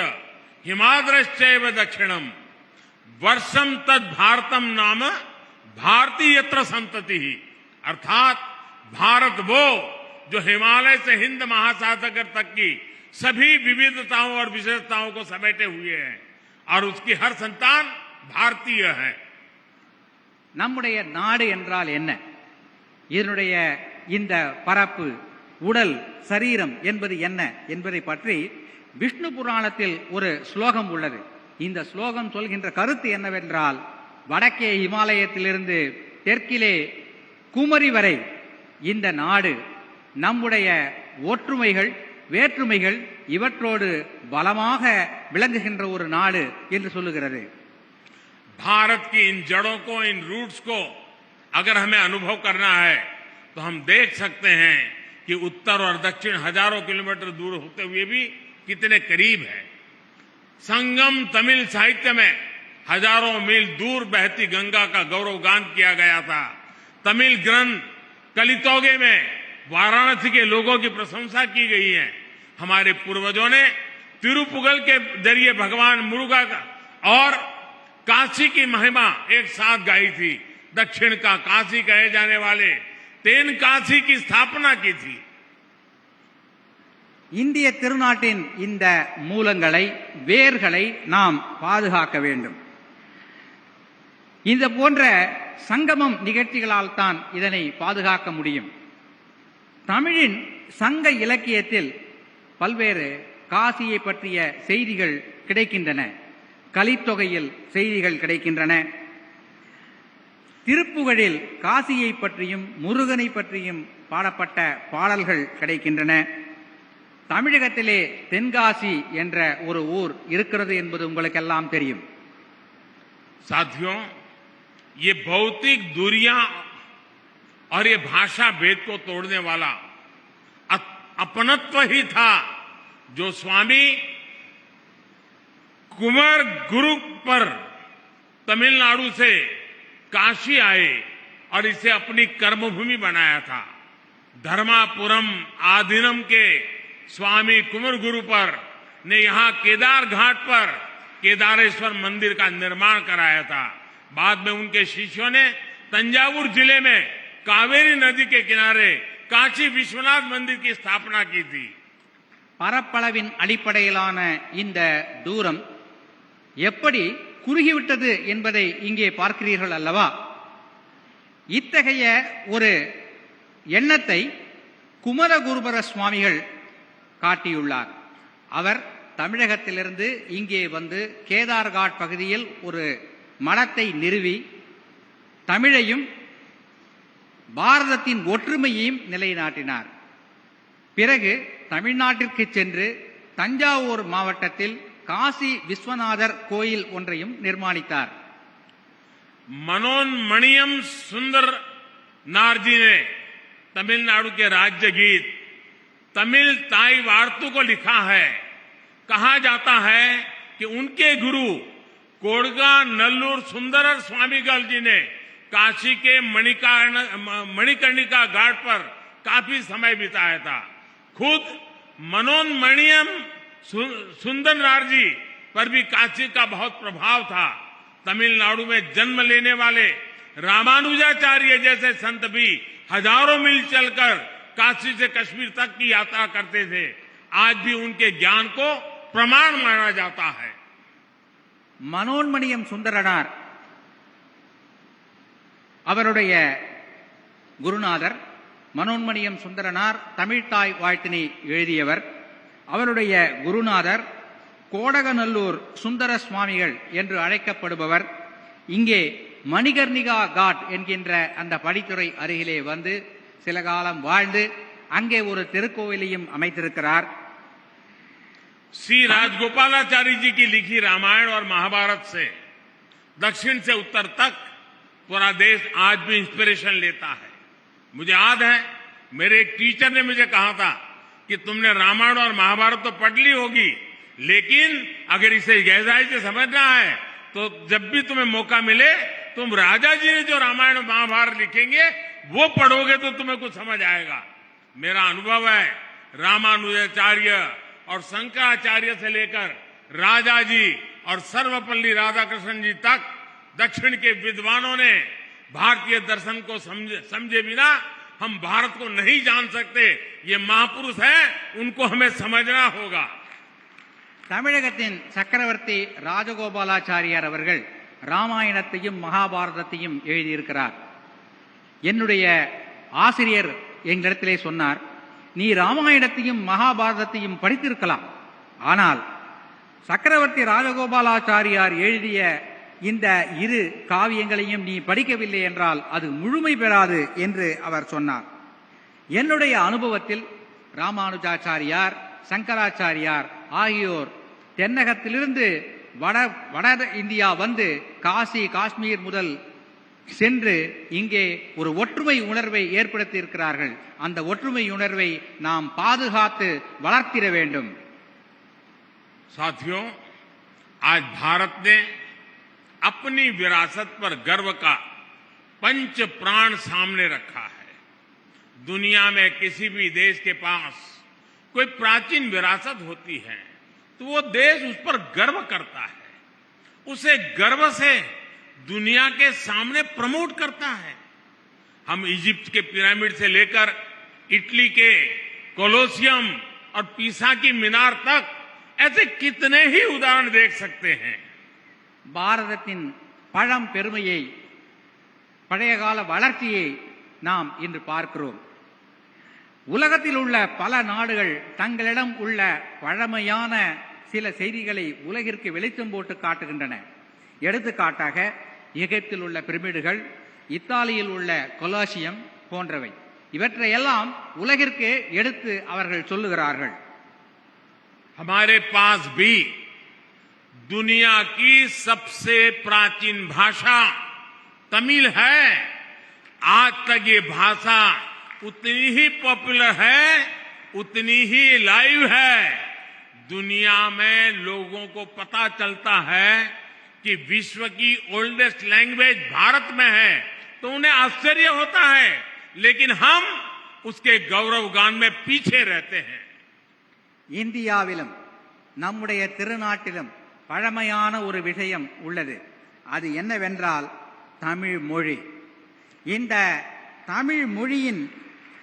हिमाद्रश्चैव दक्षिणम वर्षम तद भारतम नाम भारती यत्र संतति ही। अर्थात भारत वो जो हिमालय से हिंद महासागर तक की सभी विविधताओं और विशेषताओं को समेटे हुए है और उसकी हर संतान भारतीय है. நம்முடைய நாடு என்றால் என்ன, இதனுடைய இந்த பரப்பு, உடல், சரீரம் என்பது என்ன என்பதை பற்றி விஷ்ணு புராணத்தில் ஒரு ஸ்லோகம் உள்ளது. இந்த ஸ்லோகம் சொல்கின்ற கருத்து என்னவென்றால், வடக்கே இமாலயத்திலிருந்து தெற்கிலே குமரி வரை இந்த நாடு நம்முடைய ஒற்றுமைகள், வேற்றுமைகள் இவற்றோடு பலமாக விளங்குகின்ற ஒரு நாடு என்று சொல்லுகிறது. भारत की इन जड़ों को, इन रूट्स को अगर हमें अनुभव करना है तो हम देख सकते हैं कि उत्तर और दक्षिण हजारों किलोमीटर दूर होते हुए भी कितने करीब है. संगम तमिल साहित्य में हजारों मील दूर बहती गंगा का गौरवगान किया गया था. तमिल ग्रंथ कलितोगे में वाराणसी के लोगों की प्रशंसा की गई है. हमारे पूर्वजों ने तिरुपुगल के जरिए भगवान मुरुगा का और काशी की महिमा एक साथ गाई थी. दक्षिण का काशी कहे जाने वाले तेन काशी की स्थापना की थी. இந்திய திருநாட்டின் இந்த மூலங்களை, வேர்களை நாம் பாதுகாக்க வேண்டும். இந்த போன்ற சங்கமம் நிகழ்ச்சிகளால் தான் இதனை பாதுகாக்க முடியும். தமிழின் சங்க இலக்கியத்தில் பல்வேறு காசியை பற்றிய செய்திகள் கிடைக்கின்றன. கலித்தொகையில் செய்திகள் கிடைக்கின்றன. திருப்புகழில் காசியை பற்றியும் முருகனை பற்றியும் பாடப்பட்ட பாடல்கள் கிடைக்கின்றன. தமிழகத்திலே தென்காசி என்ற ஒரு ஊர் இருக்கிறது என்பது உங்களுக்கெல்லாம் தெரியும். साथियों, ये भौतिक दूरियां और ये भाषा भेद को तोड़ने वाला अपनत्व ही था जो स्वामी कुमार गुरु पर तमिलनाडु से काशी आए और इसे अपनी कर्मभूमि बनाया था. धर्मापुरम आधीनम के स्वामी कुमार गुरु पर ने यहां केदार घाट पर केदारेश्वर मंदिर का निर्माण कराया था. बाद में उनके शिष्यों ने तंजावुर जिले में कावेरी नदी के किनारे काशी विश्वनाथ मंदिर की स्थापना की थी. பரப்பளவின் அடிப்படையிலான இந்த தூரம் எப்படி குறுகிவிட்டது என்பதை இங்கே பார்க்கிறீர்கள் அல்லவா? இத்தகைய ஒரு எண்ணத்தை குமரகுருபர சுவாமிகள் காட்டியுள்ளார். அவர் தமிழகத்திலிருந்து இங்கே வந்து கேதார்காட் பகுதியில் ஒரு மடத்தை நிறுவி தமிழையும் பாரதத்தின் ஒற்றுமையையும் நிலைநாட்டினார். பிறகு தமிழ்நாட்டிற்கு சென்று தஞ்சாவூர் மாவட்டத்தில் காசி விஸ்வநாதர் கோயில் ஒன்றையும் நிர்மாணித்தார். मनोन्मणियम सुंदर नार जी ने तमिलनाडु के राज्य गीत तमिल ताई वार्तु को लिखा है. कहा जाता है कि उनके गुरु कोडगा नल्लूर सुंदरर स्वामीगल जी ने काशी के मणिकर्णिका घाट पर काफी समय बिताया था. खुद मनोन्मणियम सुंदर नार जी पर भी काशी का बहुत प्रभाव था. तमिलनाडु में जन्म लेने वाले रामानुजाचार्य जैसे संत भी हजारों मील चलकर काशी से कश्मीर तक की यात्रा करते थे. आज भी उनके ज्ञान को प्रमाण माना जाता है. மனோன்மணியம் சுந்தரனார் அவருடைய குருநாதர். மனோன்மணியம் சுந்தரனார் தமிழ்த்தாய் வாழ்த்தினை எழுதியவர். அவருடைய குருநாதர் கோடகநல்லூர் சுந்தர சுவாமிகள் என்று அழைக்கப்படுபவர். இங்கே மணிகர்ணிகா காட் என்கின்ற அந்த படித்துறை அருகிலே வந்து சில காலம் வாழ்ந்து அங்கே ஒரு திருக்கோவிலையும் அமைத்திருக்கிறார். श्री राजगोपालाचारी जी की लिखी रामायण और महाभारत से दक्षिण से उत्तर तक पूरा देश आज भी इंस्पिरेशन लेता है. मुझे याद है मेरे एक टीचर ने मुझे कहा था कि तुमने रामायण और महाभारत तो पढ़ ली होगी, लेकिन अगर इसे गहराई से समझना है तो जब भी तुम्हें मौका मिले तुम राजा जी ने जो रामायण और महाभारत लिखेंगे वो पढ़ोगे तो तुम्हें कुछ समझ आएगा. मेरा अनुभव है रामानुजाचार्य और शंकराचार्य से लेकर राजा जी और सर्वपल्ली राधाकृष्ण जी तक दक्षिण के विद्वानों ने भारतीय दर्शन को समझे बिना हम भारत को नहीं जान सकते. ये महापुरुष हैं, उनको हमें समझना होगा. தமிழகத்தின் சக்கரவர்த்தி ராஜகோபாலாச்சாரியார் அவர்கள் ராமாயணத்தையும் மகாபாரதத்தையும் எழுதியிருக்கிறார். என்னுடைய ஆசிரியர் எங்களிடத்திலே சொன்னார், நீ ராமாயணத்தையும் மகாபாரதத்தையும் படித்திருக்கலாம், ஆனால் சக்கரவர்த்தி ராஜகோபாலாச்சாரியார் எழுதிய இந்த இரு காவியங்களையும் நீ படிக்கவில்லை என்றால் அது முழுமை பெறாது என்று அவர் சொன்னார். என்னுடைய அனுபவத்தில் ராமானுஜாச்சாரியார், சங்கராச்சாரியார் ஆகியோர் தென்னகத்திலிருந்து வட இந்தியா வந்து காசி காஷ்மீர் முதல் சென்று இங்கே ஒரு ஒற்றுமை உணர்வை ஏற்படுத்தி இருக்கிறார்கள். அந்த ஒற்றுமை உணர்வை நாம் பாதுகாத்து வளர்த்திட வேண்டும். साथियों, आज भारत ने अपनी विरासत पर गर्व का पंच प्राण सामने रखा है. दुनिया में किसी भी देश के पास कोई प्राचीन विरासत होती है तो वो देश उस पर गर्व करता है, उसे गर्व से दुनिया के सामने प्रमोट करता है. हम इजिप्ट के पिरामिड से लेकर इटली के कोलोसियम और पीसा की मीनार तक ऐसे कितने ही उदाहरण देख सकते हैं. பாரதத்தின் பழம் பெருமையை, பழைய கால வளர்ச்சியை நாம் இன்று பார்க்கிறோம். உலகத்தில் உள்ள பல நாடுகள் தங்களிடம் உள்ள பழமையான சில செய்திகளை உலகிற்கு வெளிச்சம் போட்டு காட்டுகின்றன. எடுத்துக்காட்டாக எகிப்தில் உள்ள பிரமிடுகள், இத்தாலியில் உள்ள கொலாசியம் போன்றவை. இவற்றையெல்லாம் உலகிற்கு எடுத்து அவர்கள் சொல்லுகிறார்கள். हमारे पास भी दुनिया की सबसे प्राचीन भाषा तमिल है. आज तक ये भाषा उतनी ही पॉपुलर है, उतनी ही लाइव है. दुनिया में लोगों को पता चलता है कि विश्व की ओल्डेस्ट लैंग्वेज भारत में है तो उन्हें आश्चर्य होता है, लेकिन हम उसके गौरवगान में पीछे रहते हैं. இந்தியாவிலும் நம்முடைய திருநாட்டிலும் பழமையான ஒரு விஷயம் உள்ளது. அது என்னவென்றால் தமிழ் மொழி. இந்த தமிழ் மொழியின்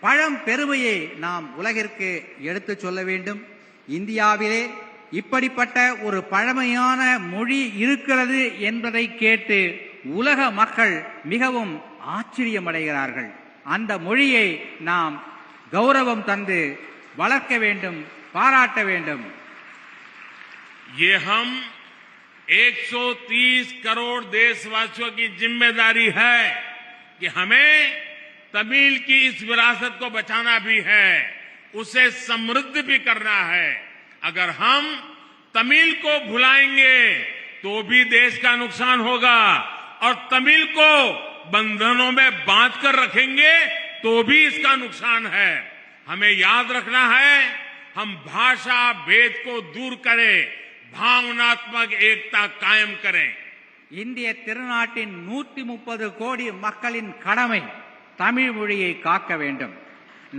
பழம் பெருமையை நாம் உலகிற்கு எடுத்துச் சொல்ல வேண்டும். இந்தியாவிலே இப்படிப்பட்ட ஒரு பழமையான மொழி இருக்கிறது என்பதை கேட்டு உலக மக்கள் மிகவும் ஆச்சரியமடைகிறார்கள். அந்த மொழியை நாம் கௌரவம் தந்து வளர்க்க வேண்டும், பாராட்ட வேண்டும். ये हम 130 करोड़ देशवासियों की जिम्मेदारी है कि हमें तमिल की इस विरासत को बचाना भी है, उसे समृद्ध भी करना है। अगर हम तमिल को भुलाएंगे तो भी देश का नुकसान होगा, और तमिल को बंधनों में बांध कर रखेंगे तो भी इसका नुकसान है। हमें याद रखना है, हम भाषा भेद को दूर करें, भावनात्मक एकता कायम करें। இந்திய திருநாட்டின் 130 கோடி மக்களின் கடமை தமிழ் மொழியை காக்க வேண்டும்.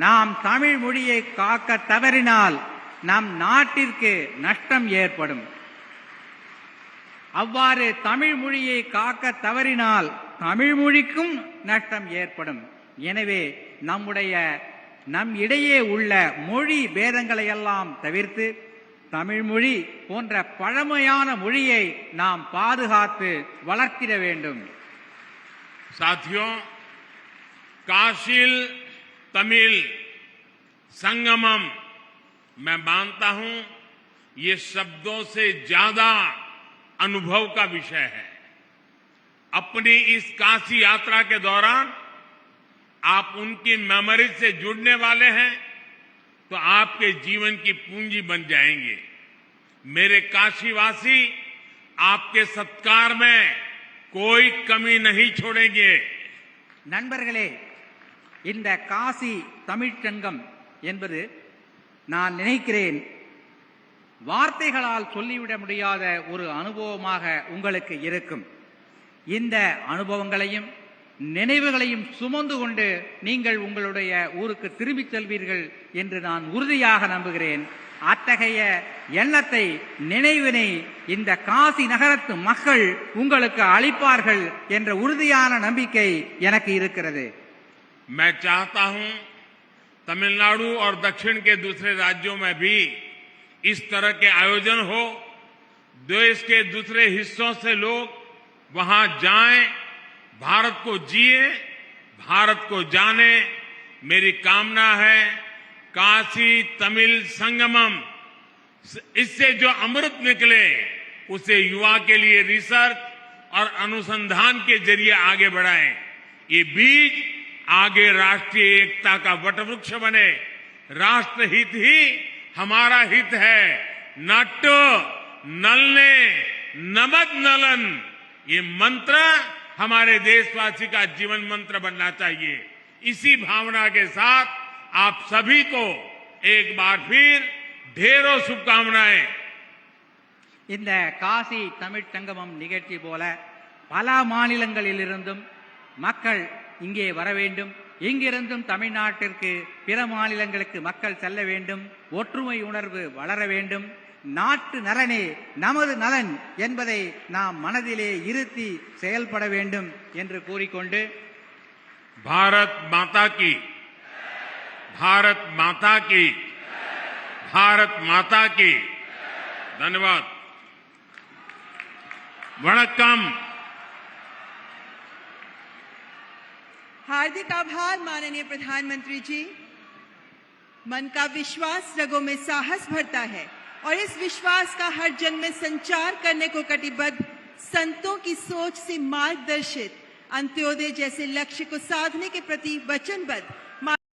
நாம் தமிழ் மொழியை காக்க தவறினால் நம் நாட்டிற்கு நஷ்டம் ஏற்படும். அவ்வாறு தமிழ் மொழியை காக்க தவறினால் தமிழ் மொழிக்கும் நஷ்டம் ஏற்படும். எனவே நம் இடையே உள்ள மொழி பேதங்களை எல்லாம் தவிர்த்து தமிழ் மொழி போன்ற பழமையான மொழியை நாம் பாதுகாத்து வளர்த்திட வேண்டும். साथियों, काशील तमिल संगमम मैं मानता हूं ये शब्दों से ज्यादा अनुभव का विषय है। अपनी इस काशी यात्रा के दौरान आप उनकी मेमोरीज से जुड़ने वाले हैं तो आपके जीवन की पूंजी बन जाएंगे। मेरे काशीवासी आपके सत्कार में कोई कमी नहीं छोड़ेंगे। நண்பர்களே, இந்த காசி தமிழ்ச்சங்கம் என்பது நான் நினைக்கிறேன் வார்த்தைகளால் சொல்லிவிட முடியாத ஒரு அனுபவமாக உங்களுக்கு இருக்கும். இந்த அனுபவங்களையும் நினைவுகளையும் சுமந்து கொண்டு நீங்கள் உங்களுடைய ஊருக்கு திரும்பிச் செல்வீர்கள் என்று நான் உறுதியாக நம்புகிறேன். அத்தகைய எண்ணத்தை, நினைவினை இந்த காசி நகரத்து மக்கள் உங்களுக்கு அளிப்பார்கள் என்ற உறுதியான நம்பிக்கை எனக்கு இருக்கிறது. मैं चाहता हूं तमिलनाडु और दक्षिण के दूसरे राज्यों में भी इस तरह के आयोजन हो, देश के दूसरे हिस्सों से लोग वहां जाएं, भारत को जिए, भारत को जाने। मेरी कामना है काशी तमिल संगमम, इससे जो अमृत निकले उसे युवा के लिए रिसर्च और अनुसंधान के जरिए आगे बढ़ाएं। ये बीज आगे राष्ट्रीय एकता का वटवृक्ष बने। राष्ट्रहित ही हमारा हित है। नट नलने नमद नलन, ये मंत्र हमारे देशवासी का जीवन मंत्र बनना चाहिए। इसी भावना के साथ आप सभी को एक बार फिर ढेरों शुभकामनाएं। இந்த காசி தமிழ் சங்கமம் நிகழ்ச்சி போல பல மாநிலங்களிலிருந்தும் மக்கள் இங்கே வர வேண்டும். இங்கிருந்தும் தமிழ்நாட்டிற்கு பிற மாநிலங்களுக்கு மக்கள் செல்ல வேண்டும். ஒற்றுமை உணர்வு வளர வேண்டும். நாட்டு நலனே நமது நலன் என்பதை நாம் மனதிலே இருத்தி செயல்பட வேண்டும் என்று கூறிக்கொண்டு भारत माता की, भारत माता की, भारत माता की। धन्यवाद। वणक्कम। हार्दिक आभार माननीय प्रधानमंत्री जी। मन का विश्वास रगों में साहस भरता है और इस विश्वास का हर जन में संचार करने को कटिबद्ध संतों की सोच से मार्गदर्शित अंत्योदय जैसे लक्ष्य को साधने के प्रति वचनबद्ध